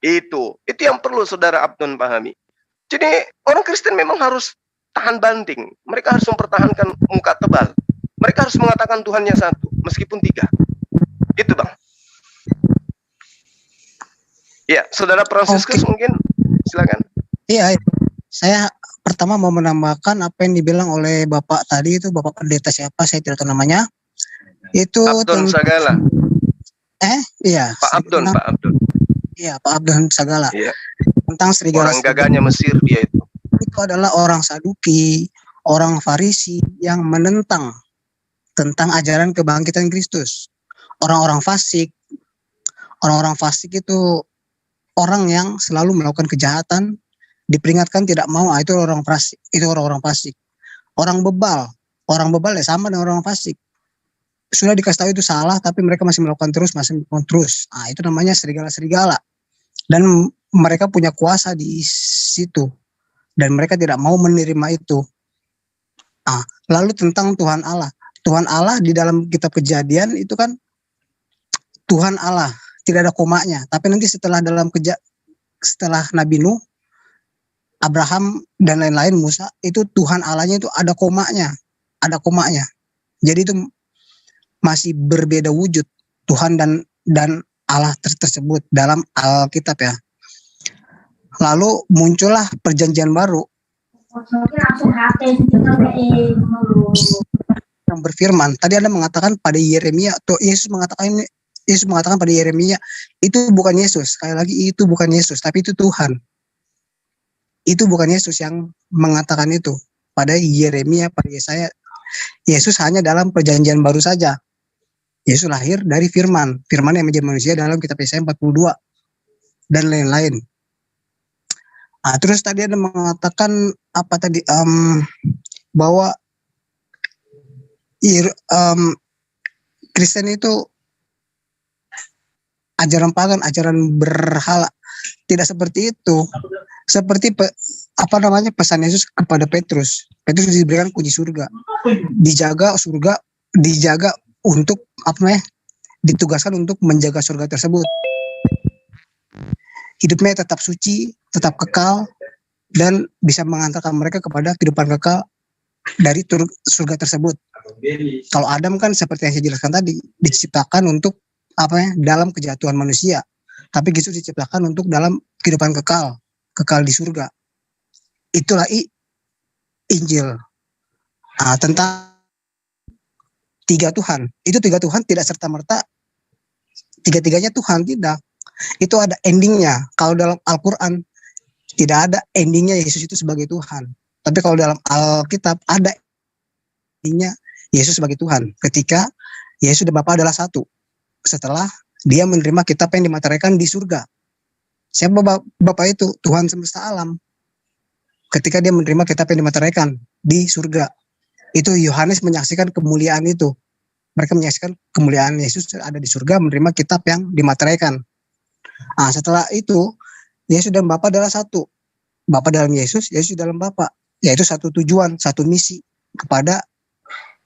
Itu yang perlu saudara Abdon pahami. Jadi orang Kristen memang harus tahan banting. Mereka harus mempertahankan muka tebal. Mereka harus mengatakan Tuhannya satu, meskipun tiga. Itu Bang. Ya, saudara Franciscus mungkin, silakan. Iya, saya pertama mau menambahkan apa yang dibilang oleh Bapak tadi itu, Bapak Pendeta siapa, saya tidak tahu namanya. Itu Abdon Sagala. Iya. Pak Abdon. Iya, Pak Abdon Sagala. Iya. Tentang serigala. Orang gagahnya Mesir dia itu. Itu adalah orang Saduki, orang Farisi yang menentang tentang ajaran kebangkitan Kristus. Orang-orang fasik itu orang yang selalu melakukan kejahatan, diperingatkan tidak mau, itu orang fasik. Itu orang-orang fasik. Orang bebal ya sama dengan orang fasik. Sudah dikasih tahu itu salah, tapi mereka masih melakukan terus. Nah, itu namanya serigala-serigala. Dan mereka punya kuasa di situ. Dan mereka tidak mau menerima itu. Nah, lalu tentang Tuhan Allah. Tuhan Allah di dalam kitab Kejadian itu kan Tuhan Allah, tidak ada komanya. Tapi nanti setelah Nabi Nuh, Abraham dan lain-lain, Musa, itu Tuhan Allahnya itu ada komanya. Ada komanya. Jadi itu masih berbeda wujud Tuhan dan Allah tersebut dalam Alkitab ya. Lalu muncullah perjanjian baru yang berfirman. Tadi Anda mengatakan pada Yeremia, atau Yesus mengatakan pada Yeremia, itu bukan Yesus. Sekali lagi, itu bukan Yesus, tapi itu Tuhan. Itu bukan Yesus yang mengatakan itu pada Yeremia, pada Yesaya. Yesus hanya dalam perjanjian baru saja. Yesus lahir dari firman yang menjadi manusia dalam kitab Yesaya 42 dan lain-lain. Nah, terus tadi Anda mengatakan apa tadi, bahwa Kristen itu ajaran pagan, ajaran berhala. Tidak seperti itu. Seperti pesan Yesus kepada Petrus. Petrus diberikan kunci surga. Dijaga surga, dijaga untuk ditugaskan untuk menjaga surga tersebut. Hidupnya tetap suci, tetap kekal, dan bisa mengantarkan mereka kepada kehidupan kekal dari surga tersebut. Kalau Adam kan seperti yang saya jelaskan tadi, diciptakan untuk dalam kejatuhan manusia. Tapi Yesus diciptakan untuk dalam kehidupan kekal di surga. Itulah Injil. Nah, tentang tiga Tuhan. Itu tiga Tuhan tidak serta-merta tiga-tiganya Tuhan, tidak. Itu ada endingnya. Kalau dalam Al-Quran tidak ada endingnya Yesus itu sebagai Tuhan. Tapi kalau dalam Alkitab ada endingnya Yesus sebagai Tuhan. Ketika Yesus dan Bapa adalah satu. Setelah dia menerima kitab yang dimateraikan di surga. Siapa Bapak itu? Tuhan semesta alam. Ketika dia menerima kitab yang dimateraikan di surga. Itu Yohanes menyaksikan kemuliaan itu. Mereka menyaksikan kemuliaan Yesus ada di surga menerima kitab yang dimateraikan. Nah, setelah itu Yesus dan Bapa adalah satu. Bapa dalam Yesus, Yesus dalam Bapa. Yaitu satu tujuan, satu misi kepada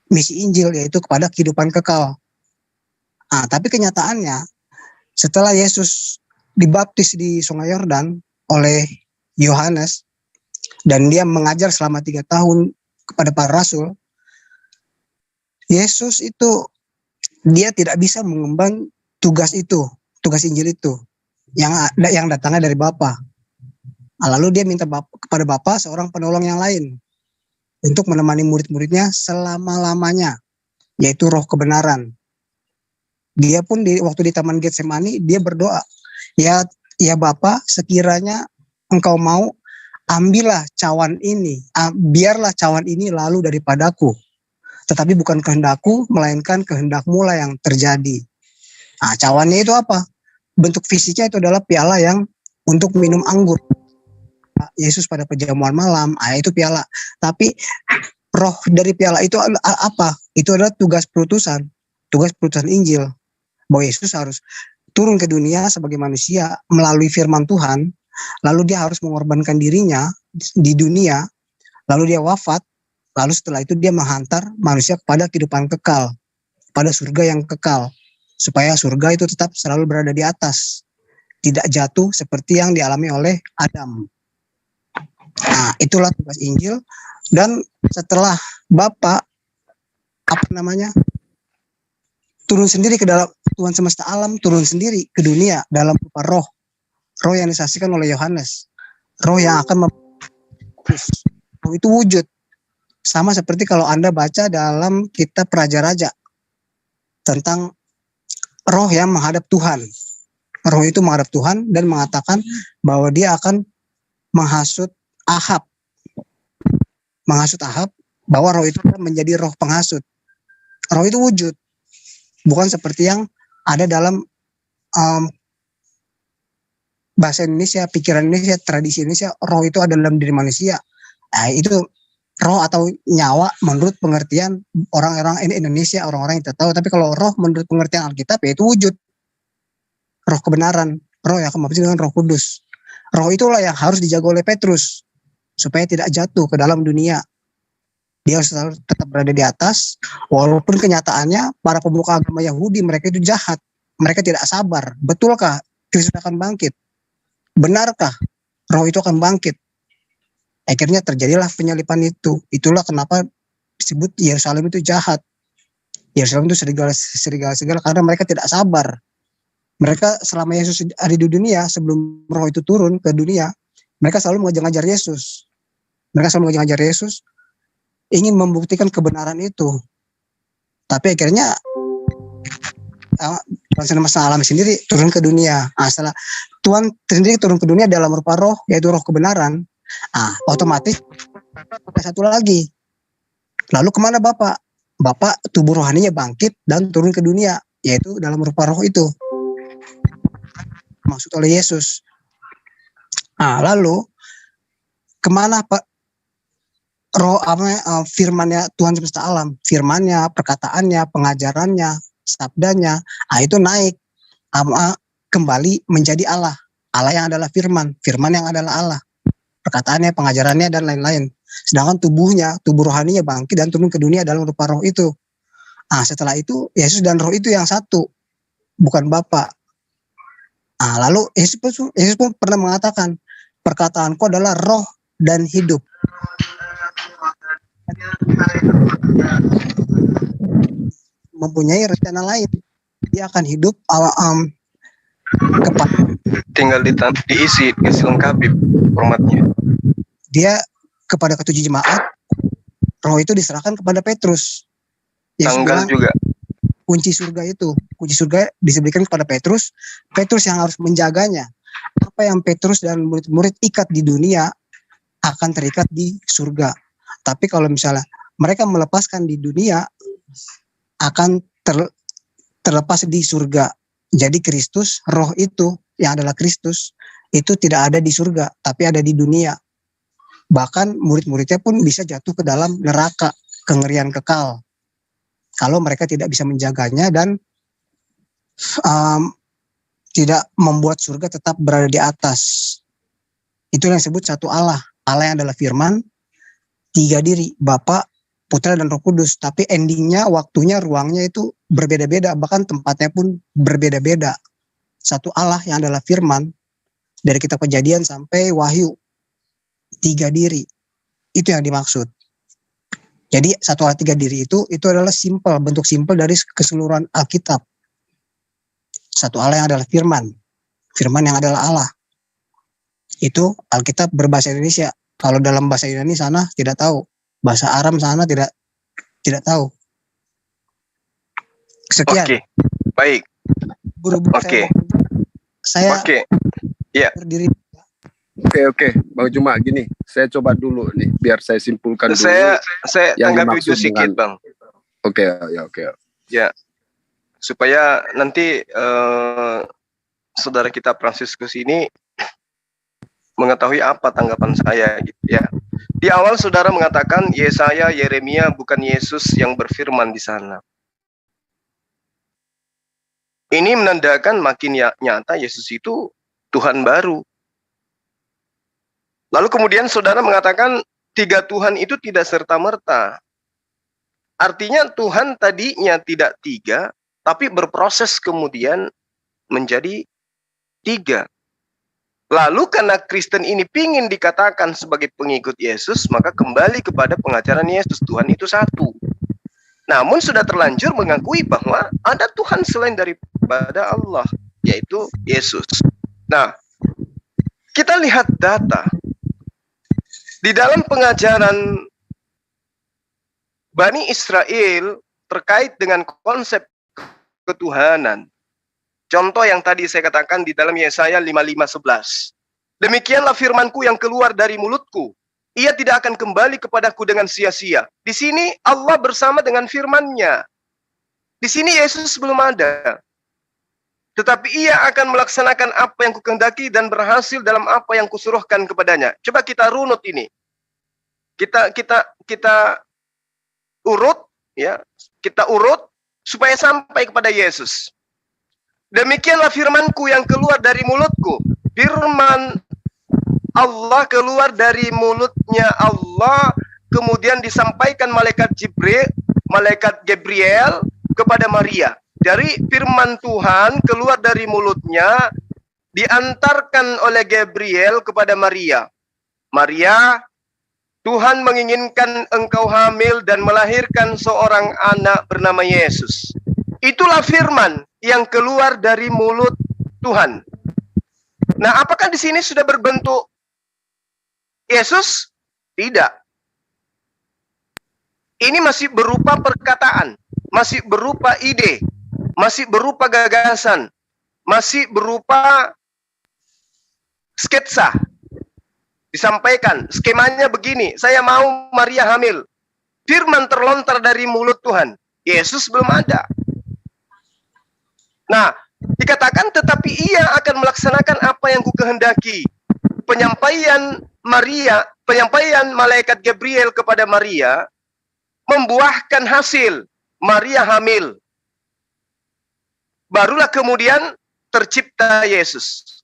misi Injil, yaitu kepada kehidupan kekal. Nah, tapi kenyataannya setelah Yesus dibaptis di Sungai Yordan oleh Yohanes dan dia mengajar selama 3 tahun kepada para rasul, Yesus itu dia tidak bisa mengemban tugas itu, tugas Injil itu yang datangnya dari Bapa. Lalu dia minta kepada Bapa seorang penolong yang lain untuk menemani murid-muridnya selama-lamanya, yaitu Roh kebenaran. Dia pun waktu di Taman Getsemani dia berdoa, ya Bapa, sekiranya Engkau mau, ambillah cawan ini, biarlah cawan ini lalu daripadaku, tetapi bukan kehendakku melainkan kehendak-Mu lah yang terjadi. Nah, cawannya itu apa? Bentuk fisiknya itu adalah piala yang untuk minum anggur. Yesus pada perjamuan malam, itu piala. Tapi roh dari piala itu apa? Itu adalah tugas perutusan Injil. Bahwa Yesus harus turun ke dunia sebagai manusia melalui firman Tuhan, lalu dia harus mengorbankan dirinya di dunia, lalu dia wafat, lalu setelah itu dia menghantar manusia kepada kehidupan kekal, pada surga yang kekal, supaya surga itu tetap selalu berada di atas, tidak jatuh seperti yang dialami oleh Adam. Nah, itulah tugas Injil. Dan setelah Bapa turun sendiri ke dalam, Tuhan semesta alam turun sendiri ke dunia dalam berupa roh yang disaksikan oleh Yohanes, roh yang akan roh itu wujud sama seperti kalau Anda baca dalam kitab Raja-Raja tentang roh yang menghadap Tuhan. Roh itu menghadap Tuhan dan mengatakan bahwa dia akan menghasut Ahab, bahwa roh itu menjadi roh penghasut. Roh itu wujud, bukan seperti yang ada dalam bahasa Indonesia, pikiran Indonesia, tradisi Indonesia, roh itu ada dalam diri manusia. Nah, itu roh atau nyawa menurut pengertian orang-orang Indonesia, orang-orang yang tidak tahu. Tapi kalau roh menurut pengertian Alkitab, yaitu wujud. Roh kebenaran, roh yang maksud dengan Roh Kudus. Roh itulah yang harus dijaga oleh Petrus supaya tidak jatuh ke dalam dunia. Dia harus tetap berada di atas, walaupun kenyataannya para pemuka agama Yahudi mereka itu jahat, mereka tidak sabar. Betulkah Kristus akan bangkit? Benarkah roh itu akan bangkit? Akhirnya terjadilah penyalipan itu. Itulah kenapa disebut Yerusalem itu jahat. Yerusalem itu serigala karena mereka tidak sabar. Mereka selama Yesus ada di dunia, sebelum roh itu turun ke dunia, mereka selalu mengajar Yesus. Mereka selalu mengajar Yesus, ingin membuktikan kebenaran itu. Tapi akhirnya Tuhan alami sendiri turun ke dunia. Setelah Tuhan sendiri turun ke dunia dalam rupa roh, yaitu roh kebenaran, otomatis ada satu lagi. Lalu kemana Bapak? Bapak tubuh rohaninya bangkit dan turun ke dunia, yaitu dalam rupa roh itu. Maksud oleh Yesus. Lalu kemana Pak? Roh firmannya Tuhan semesta alam, firmannya, perkataannya, pengajarannya, sabdanya, itu naik kembali menjadi Allah. Allah yang adalah firman yang adalah Allah. Perkataannya, pengajarannya dan lain-lain. Sedangkan tubuh rohaninya bangkit dan turun ke dunia dalam rupa roh itu. Setelah itu Yesus dan roh itu yang satu, bukan Bapa. Lalu Yesus pun pernah mengatakan, perkataanku adalah roh dan hidup. Mempunyai rencana lain, dia akan hidup tinggal diisi lengkapi formatnya. Dia kepada ketujuh jemaat, roh itu diserahkan kepada Petrus. Tanggal juga kunci surga disebutkan kepada Petrus yang harus menjaganya. Apa yang Petrus dan murid-murid ikat di dunia akan terikat di surga. Tapi kalau misalnya mereka melepaskan di dunia, akan terlepas di surga. Jadi Kristus, roh itu yang adalah Kristus, itu tidak ada di surga, tapi ada di dunia. Bahkan murid-muridnya pun bisa jatuh ke dalam neraka, kengerian kekal. Kalau mereka tidak bisa menjaganya dan tidak membuat surga tetap berada di atas. Itu yang disebut satu Allah. Allah yang adalah firman, 3 diri, Bapa, Putra dan Roh Kudus. Tapi endingnya, waktunya, ruangnya itu berbeda-beda. Bahkan tempatnya pun berbeda-beda. Satu Allah yang adalah firman, dari kitab Kejadian sampai Wahyu, 3 diri. Itu yang dimaksud. Jadi satu Allah 3 diri itu adalah bentuk simpel dari keseluruhan Alkitab. Satu Allah yang adalah firman yang adalah Allah. Itu Alkitab berbahasa Indonesia. Kalau dalam bahasa Yunani sana tidak tahu, bahasa Aram sana tidak tahu. Sekian. Oke, baik. Buru-buru saya ya. Berdiri. Oke, Bang Juma, gini, saya coba dulu nih, biar saya simpulkan dulu. Saya tanggapi itu sedikit, Bang. Oke. Ya, supaya nanti saudara kita Fransiskus ini mengetahui apa tanggapan saya gitu ya. Di awal saudara mengatakan Yesaya, Yeremia bukan Yesus yang berfirman di sana. Ini menandakan makin nyata Yesus itu Tuhan baru. Lalu kemudian saudara mengatakan 3 Tuhan itu tidak serta-merta. Artinya Tuhan tadinya tidak 3, tapi berproses kemudian menjadi 3. Lalu karena Kristen ini pingin dikatakan sebagai pengikut Yesus, maka kembali kepada pengajaran Yesus, Tuhan itu satu. Namun sudah terlanjur mengakui bahwa ada Tuhan selain daripada Allah, yaitu Yesus. Nah, kita lihat data. Di dalam pengajaran Bani Israel terkait dengan konsep ketuhanan. Contoh yang tadi saya katakan di dalam Yesaya 55:11. Demikianlah firmanku yang keluar dari mulutku. Ia tidak akan kembali kepadaku dengan sia-sia. Di sini Allah bersama dengan firman-Nya. Di sini Yesus belum ada. tetapi ia akan melaksanakan apa yang kukehendaki dan berhasil dalam apa yang kusuruhkan kepadanya. Coba kita runut ini. Kita urut, ya. Kita urut supaya sampai kepada Yesus. Demikianlah firmanku yang keluar dari mulutku. Firman Allah keluar dari mulutnya Allah, kemudian disampaikan malaikat Gabriel kepada Maria. Dari firman Tuhan keluar dari mulutnya, diantarkan oleh Gabriel kepada Maria. Maria, Tuhan menginginkan engkau hamil dan melahirkan seorang anak bernama Yesus. Itulah firman yang keluar dari mulut Tuhan. Nah, apakah di sini sudah berbentuk Yesus? Tidak. Ini masih berupa perkataan, masih berupa ide, masih berupa gagasan, masih berupa sketsa. Disampaikan, skemanya begini, saya mau Maria hamil. Firman terlontar dari mulut Tuhan. Yesus belum ada. Nah, dikatakan tetapi ia akan melaksanakan apa yang kukehendaki. Penyampaian malaikat Gabriel kepada Maria membuahkan hasil. Maria hamil. Barulah kemudian tercipta Yesus.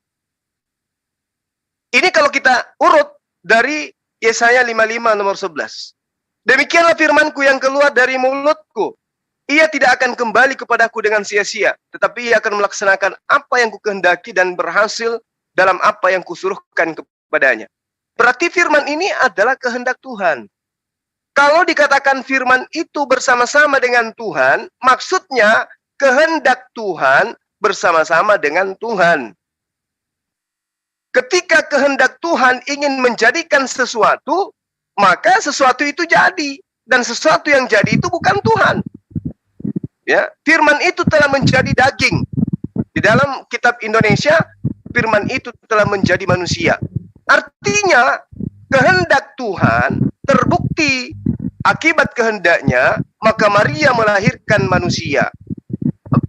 Ini kalau kita urut dari Yesaya 55 nomor 11. Demikianlah firmanku yang keluar dari mulutku. Ia tidak akan kembali kepadaku dengan sia-sia, tetapi ia akan melaksanakan apa yang kukehendaki dan berhasil dalam apa yang kusuruhkan kepadanya. Berarti firman ini adalah kehendak Tuhan. Kalau dikatakan firman itu bersama-sama dengan Tuhan, maksudnya kehendak Tuhan bersama-sama dengan Tuhan. Ketika kehendak Tuhan ingin menjadikan sesuatu, maka sesuatu itu jadi. Dan sesuatu yang jadi itu bukan Tuhan. Ya, firman itu telah menjadi daging. Di dalam kitab Indonesia, firman itu telah menjadi manusia. Artinya, kehendak Tuhan terbukti. Akibat kehendaknya, maka Maria melahirkan manusia.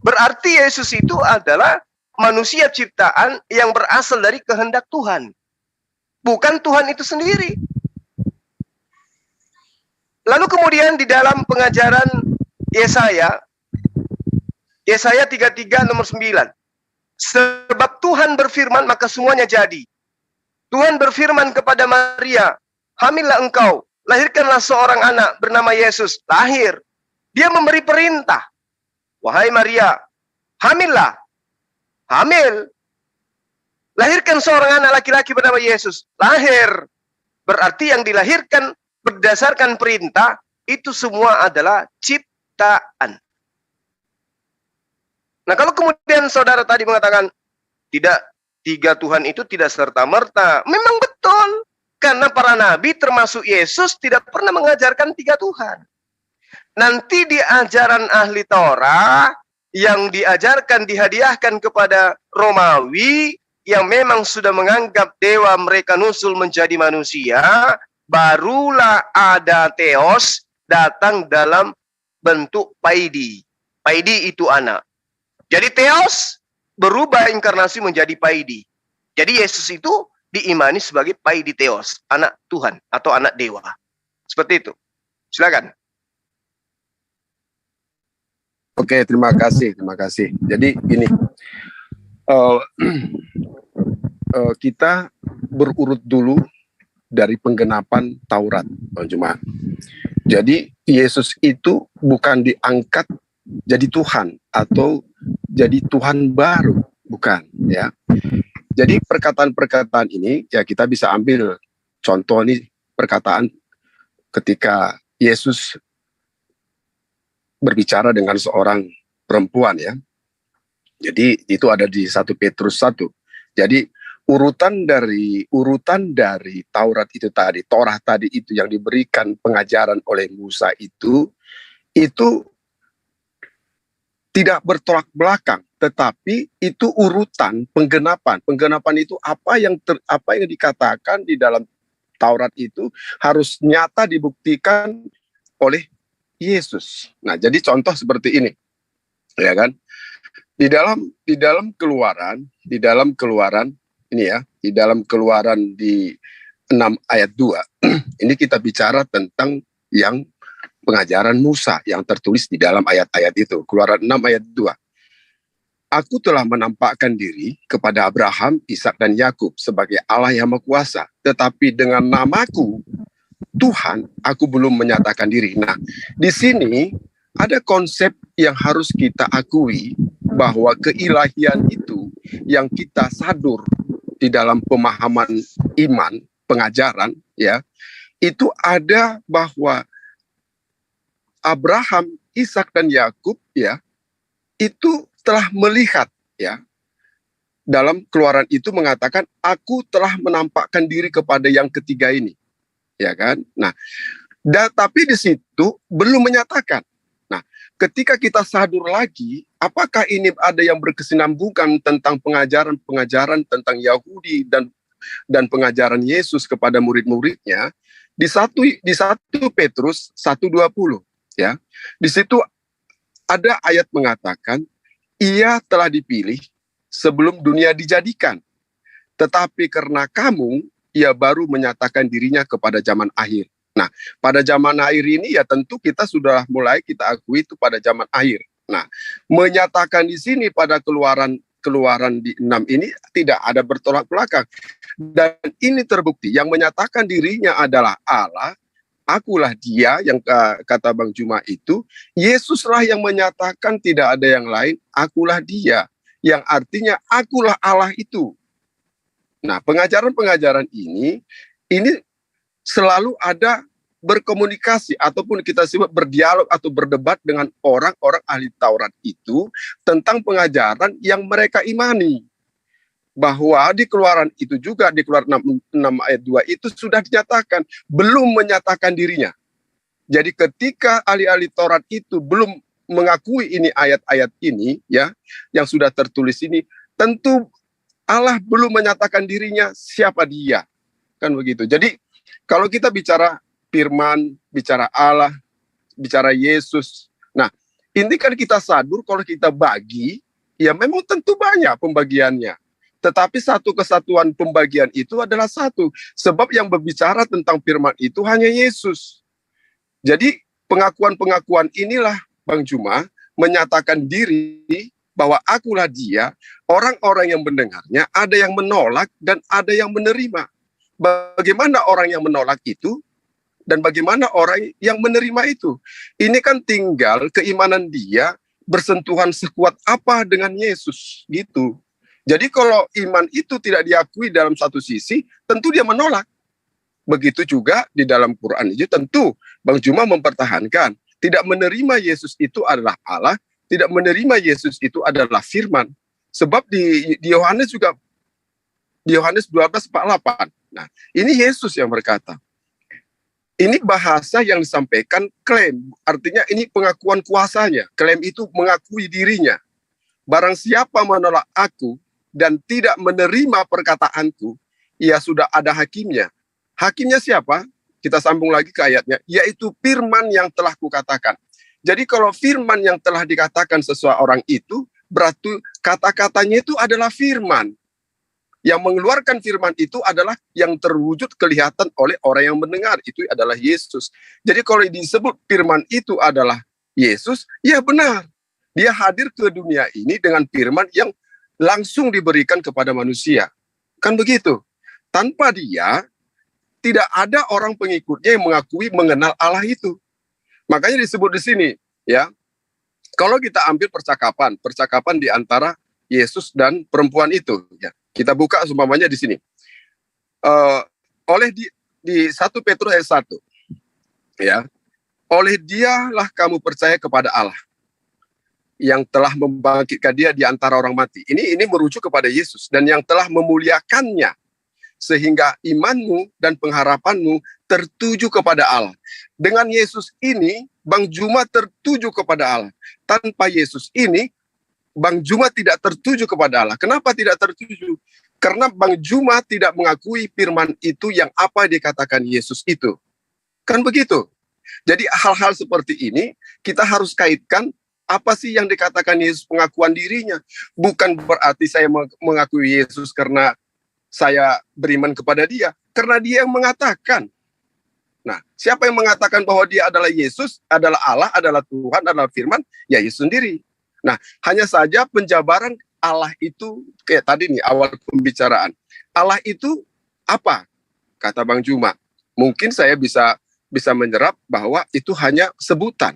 Berarti Yesus itu adalah manusia ciptaan yang berasal dari kehendak Tuhan. Bukan Tuhan itu sendiri. Lalu kemudian di dalam pengajaran Yesaya 33 nomor 9. Sebab Tuhan berfirman maka semuanya jadi. Tuhan berfirman kepada Maria, hamillah engkau, lahirkanlah seorang anak bernama Yesus. Lahir. Dia memberi perintah. Wahai Maria, hamillah. Hamil. Lahirkan seorang anak laki-laki bernama Yesus. Lahir. Berarti yang dilahirkan berdasarkan perintah, itu semua adalah ciptaan. Nah, kalau kemudian saudara tadi mengatakan, tidak, tiga Tuhan itu tidak serta-merta. Memang betul. Karena para nabi termasuk Yesus tidak pernah mengajarkan tiga Tuhan. Nanti di ajaran ahli Taurat, yang diajarkan, dihadiahkan kepada Romawi, yang memang sudah menganggap dewa mereka nusul menjadi manusia, barulah ada Theos datang dalam bentuk Paidi. Paidi itu anak. Jadi Theos berubah inkarnasi menjadi Paidi. Jadi Yesus itu diimani sebagai Paidi Theos, anak Tuhan atau anak dewa. Seperti itu. Silakan. Oke, terima kasih. Jadi gini, kita berurut dulu dari penggenapan Taurat, Jemaat. Jadi Yesus itu bukan diangkat jadi Tuhan atau jadi Tuhan baru, bukan, ya. Jadi perkataan-perkataan ini ya kita bisa ambil contoh nih, perkataan ketika Yesus berbicara dengan seorang perempuan, ya. Jadi itu ada di 1 Petrus 1. Jadi urutan dari Taurat itu tadi, Torah tadi itu yang diberikan pengajaran oleh Musa itu tidak bertolak belakang, tetapi itu urutan penggenapan. Penggenapan itu apa yang dikatakan di dalam Taurat itu harus nyata dibuktikan oleh Yesus. Nah, jadi contoh seperti ini, ya kan? Di dalam Keluaran ini ya, di dalam Keluaran di 6 ayat 2 ini kita bicara tentang yang pengajaran Musa yang tertulis di dalam ayat-ayat itu. Keluaran 6 ayat 2. Aku telah menampakkan diri kepada Abraham, Ishak dan Yakub sebagai Allah yang Maha Kuasa, tetapi dengan namaku Tuhan, aku belum menyatakan diri. Nah, di sini ada konsep yang harus kita akui, bahwa keilahian itu yang kita sadur di dalam pemahaman iman, pengajaran, ya, itu ada bahwa Abraham, Ishak dan Yakub, ya, itu telah melihat, ya, dalam Keluaran itu mengatakan, aku telah menampakkan diri kepada yang ketiga ini, ya kan? Nah, tapi di situ belum menyatakan. Nah, ketika kita sadur lagi, apakah ini ada yang berkesinambungan tentang pengajaran tentang Yahudi dan pengajaran Yesus kepada murid-muridnya? Di 1 Petrus 1:20, ya. Di situ ada ayat mengatakan, ia telah dipilih sebelum dunia dijadikan, tetapi karena kamu, ia baru menyatakan dirinya kepada zaman akhir. Nah, pada zaman akhir ini ya tentu kita sudah mulai kita akui itu pada zaman akhir. Nah, menyatakan di sini pada keluaran di 6 ini tidak ada bertolak belakang. Dan ini terbukti yang menyatakan dirinya adalah Allah. Akulah dia, yang kata Bang Juma itu, Yesuslah yang menyatakan tidak ada yang lain, akulah dia, yang artinya akulah Allah itu. Nah, pengajaran-pengajaran ini selalu ada berkomunikasi, ataupun kita sebut berdialog atau berdebat dengan orang-orang ahli Taurat itu tentang pengajaran yang mereka imani. Bahwa di Keluaran itu juga, di Keluaran 6 ayat 2 itu sudah dinyatakan, belum menyatakan dirinya. Jadi ketika ahli-ahli Taurat itu belum mengakui ini ayat-ayat ini, ya, yang sudah tertulis ini, tentu Allah belum menyatakan dirinya siapa dia. Kan begitu. Jadi kalau kita bicara firman, bicara Allah, bicara Yesus, nah ini kan kita sadur kalau kita bagi, ya memang tentu banyak pembagiannya. Tetapi satu kesatuan pembagian itu adalah satu. Sebab yang berbicara tentang firman itu hanya Yesus. Jadi pengakuan-pengakuan inilah Bang Juma menyatakan diri bahwa akulah dia. Orang-orang yang mendengarnya ada yang menolak dan ada yang menerima. Bagaimana orang yang menolak itu dan bagaimana orang yang menerima itu? Ini kan tinggal keimanan dia bersentuhan sekuat apa dengan Yesus gitu. Jadi kalau iman itu tidak diakui dalam satu sisi, tentu dia menolak. Begitu juga di dalam Quran itu tentu Bang Juma mempertahankan. Tidak menerima Yesus itu adalah Allah, tidak menerima Yesus itu adalah firman. Sebab di Yohanes juga, di Yohanes 12:48. Nah, ini Yesus yang berkata. Ini bahasa yang disampaikan klaim, artinya ini pengakuan kuasanya. Klaim itu mengakui dirinya. Barang siapa menolak aku, dan tidak menerima perkataanku, ia sudah ada hakimnya. Hakimnya siapa? Kita sambung lagi ke ayatnya, yaitu firman yang telah kukatakan. Jadi kalau firman yang telah dikatakan seseorang itu, berarti kata-katanya itu adalah firman. Yang mengeluarkan firman itu adalah yang terwujud kelihatan oleh orang yang mendengar, itu adalah Yesus. Jadi kalau disebut firman itu adalah Yesus, ya benar. Dia hadir ke dunia ini dengan firman yang langsung diberikan kepada manusia. Kan begitu. Tanpa dia, tidak ada orang pengikutnya yang mengakui mengenal Allah itu. Makanya disebut di sini, ya. Kalau kita ambil percakapan di antara Yesus dan perempuan itu, ya. Kita buka umpamanya di sini. Di 1 Petrus ayat 1. Ya. Oleh dialah kamu percaya kepada Allah, yang telah membangkitkan dia di antara orang mati. Ini merujuk kepada Yesus, dan yang telah memuliakannya, sehingga imanmu dan pengharapanmu tertuju kepada Allah. Dengan Yesus ini, Bang Juma tertuju kepada Allah. Tanpa Yesus ini, Bang Juma tidak tertuju kepada Allah. Kenapa tidak tertuju? Karena Bang Juma tidak mengakui firman itu yang apa dikatakan Yesus itu. Kan begitu? Jadi hal-hal seperti ini, kita harus kaitkan Apa sih yang dikatakan Yesus pengakuan dirinya? Bukan berarti saya mengakui Yesus karena saya beriman kepada dia. Karena dia yang mengatakan. Nah, siapa yang mengatakan bahwa dia adalah Yesus, adalah Allah, adalah Tuhan, adalah firman? Ya Yesus sendiri. Nah, hanya saja penjabaran Allah itu, kayak tadi nih awal pembicaraan. Allah itu apa? Kata Bang Juma. Mungkin saya bisa menyerap bahwa itu hanya sebutan.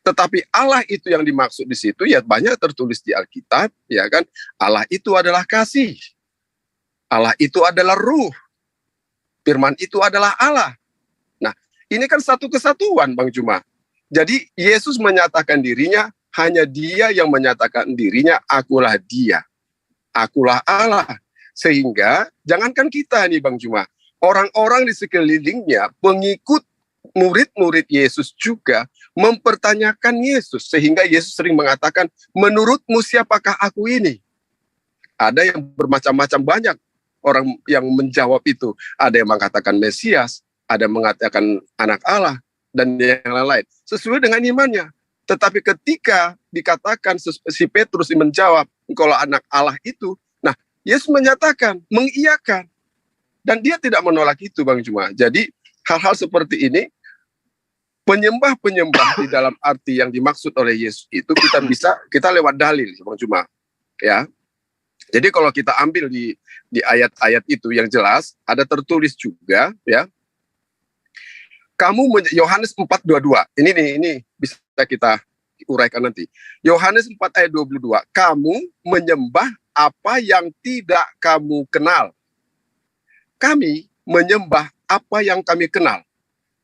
Tetapi Allah itu yang dimaksud di situ ya banyak tertulis di Alkitab, ya kan? Allah itu adalah kasih. Allah itu adalah ruh. Firman itu adalah Allah. Nah, ini kan satu kesatuan, Bang Juma. Jadi Yesus menyatakan dirinya, hanya dia yang menyatakan dirinya, akulah dia. Akulah Allah. Sehingga jangankan kita nih Bang Juma, orang-orang di sekelilingnya, pengikut murid-murid Yesus juga mempertanyakan Yesus, sehingga Yesus sering mengatakan, menurutmu siapakah aku ini? Ada yang bermacam-macam banyak orang yang menjawab itu. Ada yang mengatakan Mesias, ada yang mengatakan anak Allah, dan yang lain-lain. Sesuai dengan imannya. Tetapi ketika dikatakan si Petrus menjawab, kalau anak Allah itu, nah Yesus menyatakan, mengiyakan. Dan dia tidak menolak itu Bang Juma. Jadi hal-hal seperti ini, penyembah-penyembah di dalam arti yang dimaksud oleh Yesus itu kita lewat dalil Bang Juma. Ya. Jadi kalau kita ambil di ayat-ayat itu yang jelas, ada tertulis juga ya. Yohanes 4:22. Ini bisa kita uraikan nanti. Yohanes 4 ayat 22. Kamu menyembah apa yang tidak kamu kenal. Kami menyembah apa yang kami kenal.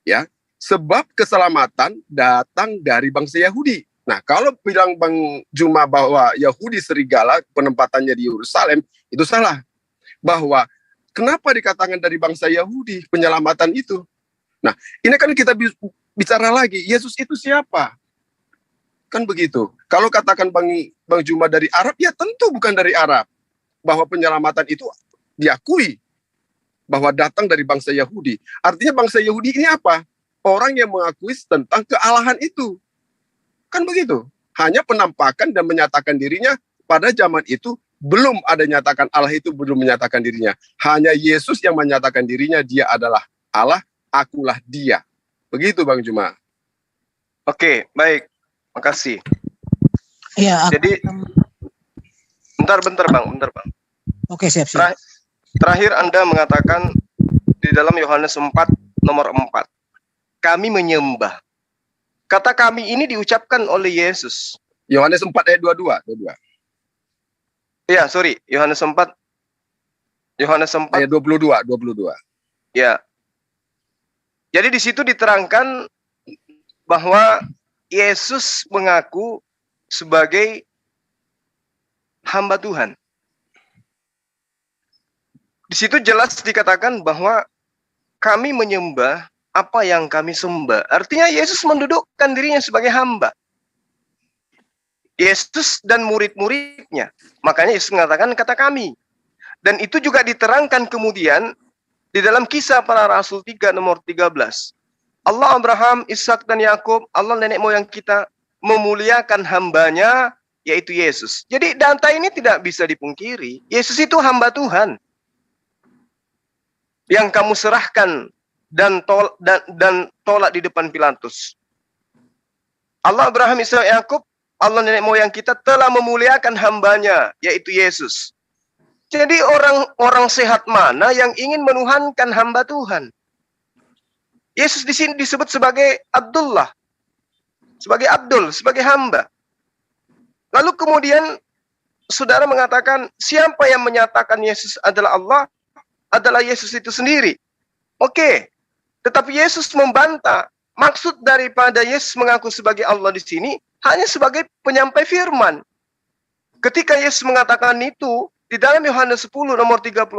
Ya. Sebab keselamatan datang dari bangsa Yahudi. Nah, kalau bilang Bang Juma bahwa Yahudi serigala penempatannya di Yerusalem, itu salah. Bahwa kenapa dikatakan dari bangsa Yahudi penyelamatan itu? Nah, ini kan kita bicara lagi, Yesus itu siapa? Kan begitu. Kalau katakan Bang Juma dari Arab, ya tentu bukan dari Arab. Bahwa penyelamatan itu diakui bahwa datang dari bangsa Yahudi. Artinya bangsa Yahudi ini apa? Orang yang mengakui tentang kealahan itu. Kan begitu. Hanya penampakan dan menyatakan dirinya pada zaman itu belum ada nyatakan Allah itu belum menyatakan dirinya. Hanya Yesus yang menyatakan dirinya dia adalah Allah, akulah dia. Begitu Bang Juma. Oke, baik. Makasih. Iya. Jadi bentar Bang. Oke, siap. Terakhir Anda mengatakan di dalam Yohanes 4 nomor 4. Kami menyembah. Kata kami ini diucapkan oleh Yesus. Yohanes 4 ayat 22. Iya, sorry. Yohanes 4 ayat 22. Ya. Jadi di situ diterangkan bahwa Yesus mengaku sebagai hamba Tuhan. Di situ jelas dikatakan bahwa kami menyembah apa yang kami sembah. Artinya Yesus mendudukkan dirinya sebagai hamba. Yesus dan murid-muridnya. Makanya Yesus mengatakan kata kami. Dan itu juga diterangkan kemudian di dalam Kisah Para Rasul 3 nomor 13. Allah Abraham, Ishak dan Yakub, Allah nenek moyang kita memuliakan hambanya yaitu Yesus. Jadi data ini tidak bisa dipungkiri. Yesus itu hamba Tuhan. Yang kamu serahkan dan tolak di depan Pilatus. Allah Abraham, Ishak, Yakub, Allah nenek moyang kita telah memuliakan hambanya, yaitu Yesus. Jadi orang sehat mana yang ingin menuhankan hamba Tuhan? Yesus di sini disebut sebagai Abdullah, sebagai Abdul, sebagai hamba. Lalu kemudian saudara mengatakan siapa yang menyatakan Yesus adalah Allah? Adalah Yesus itu sendiri. Oke, tetapi Yesus membantah. Maksud daripada Yesus mengaku sebagai Allah di sini hanya sebagai penyampai firman. Ketika Yesus mengatakan itu di dalam Yohanes 10 nomor 34,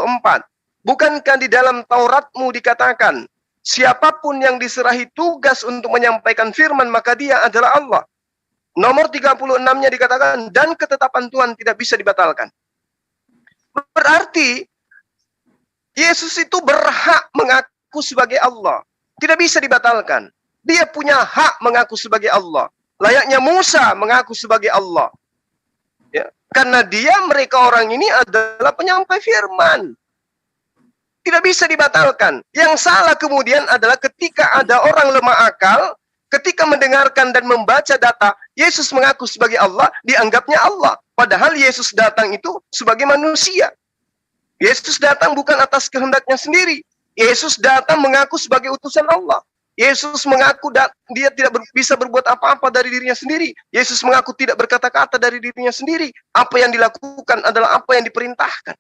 bukankah di dalam Tauratmu dikatakan, siapapun yang diserahi tugas untuk menyampaikan firman maka dia adalah Allah. Nomor 36-nya dikatakan dan ketetapan Tuhan tidak bisa dibatalkan. Berarti Yesus itu berhak mengaku sebagai Allah. Tidak bisa dibatalkan. Dia punya hak mengaku sebagai Allah. layaknya Musa mengaku sebagai Allah. Ya, karena mereka orang ini adalah penyampai firman. Tidak bisa dibatalkan. Yang salah kemudian adalah ketika ada orang lemah akal, ketika mendengarkan dan membaca data, Yesus mengaku sebagai Allah, dianggapnya Allah. Padahal Yesus datang itu sebagai manusia. Yesus datang bukan atas kehendaknya sendiri. Yesus datang mengaku sebagai utusan Allah. Yesus mengaku dia tidak bisa berbuat apa-apa dari dirinya sendiri. Yesus mengaku tidak berkata-kata dari dirinya sendiri. Apa yang dilakukan adalah apa yang diperintahkan.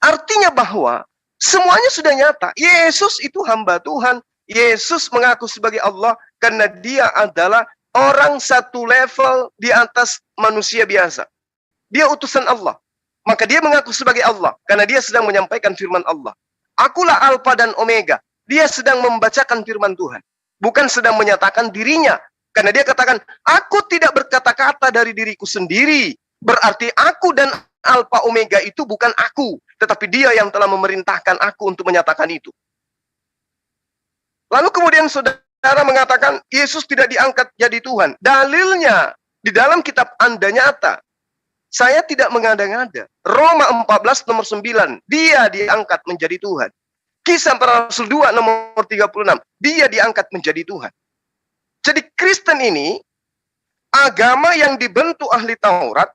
Artinya bahwa semuanya sudah nyata. Yesus itu hamba Tuhan. Yesus mengaku sebagai Allah karena dia adalah orang satu level di atas manusia biasa. Dia utusan Allah. Maka dia mengaku sebagai Allah karena dia sedang menyampaikan firman Allah. Akulah Alfa dan Omega. Dia sedang membacakan firman Tuhan. Bukan sedang menyatakan dirinya. Karena dia katakan, aku tidak berkata-kata dari diriku sendiri. Berarti aku dan Alfa Omega itu bukan aku. Tetapi dia yang telah memerintahkan aku untuk menyatakan itu. Lalu kemudian saudara mengatakan, Yesus tidak diangkat jadi Tuhan. Dalilnya, di dalam kitab Anda nyata. Saya tidak mengada-ngada. Roma 14 nomor 9. Dia diangkat menjadi Tuhan. Kisah Para Rasul 2 nomor 36. Dia diangkat menjadi Tuhan. Jadi Kristen ini, agama yang dibentuk ahli Taurat,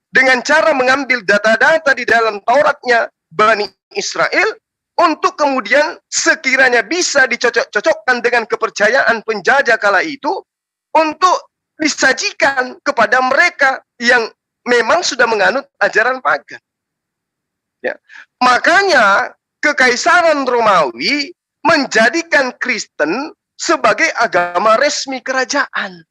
dengan cara mengambil data-data di dalam Tauratnya Bani Israel, untuk kemudian sekiranya bisa dicocok-cocokkan dengan kepercayaan penjajah kala itu, untuk disajikan kepada mereka yang memang sudah menganut ajaran pagan. Ya. Makanya Kekaisaran Romawi menjadikan Kristen sebagai agama resmi kerajaan.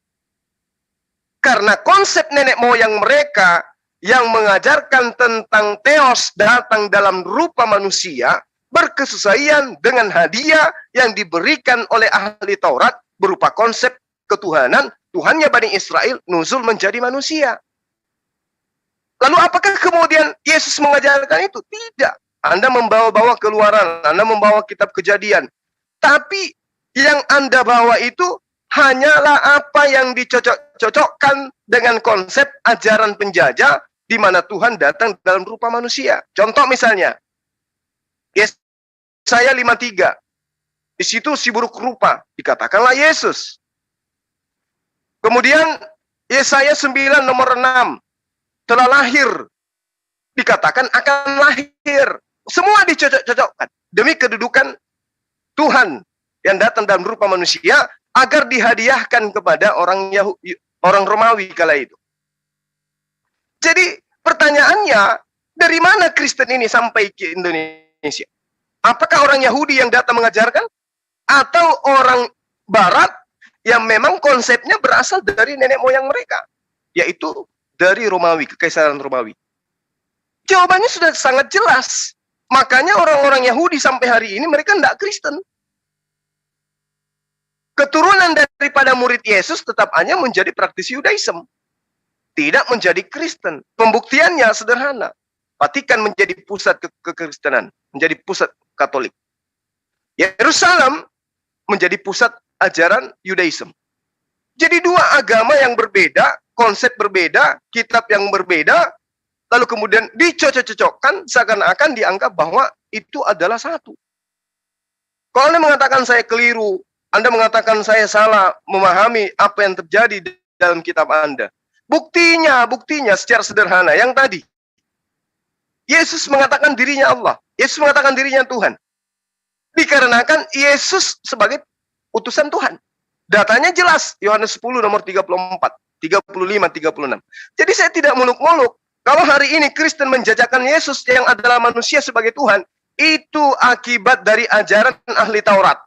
Karena konsep nenek moyang mereka yang mengajarkan tentang Theos datang dalam rupa manusia berkesesuaian dengan hadiah yang diberikan oleh ahli Taurat berupa konsep ketuhanan, Tuhannya Bani Israel nuzul menjadi manusia. Lalu apakah kemudian Yesus mengajarkan itu? Tidak. Anda membawa-bawa keluaran, Anda membawa kitab Kejadian. Tapi yang Anda bawa itu hanyalah apa yang dicocok-cocokkan dengan konsep ajaran penjajah di mana Tuhan datang dalam rupa manusia. Contoh misalnya, Yesaya 53. Di situ si buruk rupa, dikatakanlah Yesus. Kemudian Yesaya 9 nomor 6. Telah lahir, dikatakan akan lahir. Semua dicocok-cocokkan demi kedudukan Tuhan yang datang dalam rupa manusia agar dihadiahkan kepada orang Romawi kala itu. Jadi pertanyaannya, dari mana Kristen ini sampai ke Indonesia? Apakah orang Yahudi yang datang mengajarkan? Atau orang Barat yang memang konsepnya berasal dari nenek moyang mereka? Yaitu dari Romawi, Kekaisaran Romawi. Jawabannya sudah sangat jelas. Makanya orang-orang Yahudi sampai hari ini mereka tidak Kristen. Keturunan daripada murid Yesus tetap hanya menjadi praktisi Yudaism. Tidak menjadi Kristen. Pembuktiannya sederhana. Vatikan menjadi pusat kekristenan. Menjadi pusat Katolik. Yerusalem menjadi pusat ajaran Yudaism. Jadi dua agama yang berbeda, konsep berbeda, kitab yang berbeda, lalu kemudian dicocok-cocokkan seakan-akan dianggap bahwa itu adalah satu. Kalau Anda mengatakan saya keliru, Anda mengatakan saya salah memahami apa yang terjadi di dalam kitab Anda. Buktinya secara sederhana yang tadi. Yesus mengatakan dirinya Allah. Yesus mengatakan dirinya Tuhan. Dikarenakan Yesus sebagai utusan Tuhan. Datanya jelas, Yohanes 10 nomor 34, 35, 36. Jadi saya tidak muluk-muluk. Kalau hari ini Kristen menjajakan Yesus yang adalah manusia sebagai Tuhan, itu akibat dari ajaran ahli Taurat.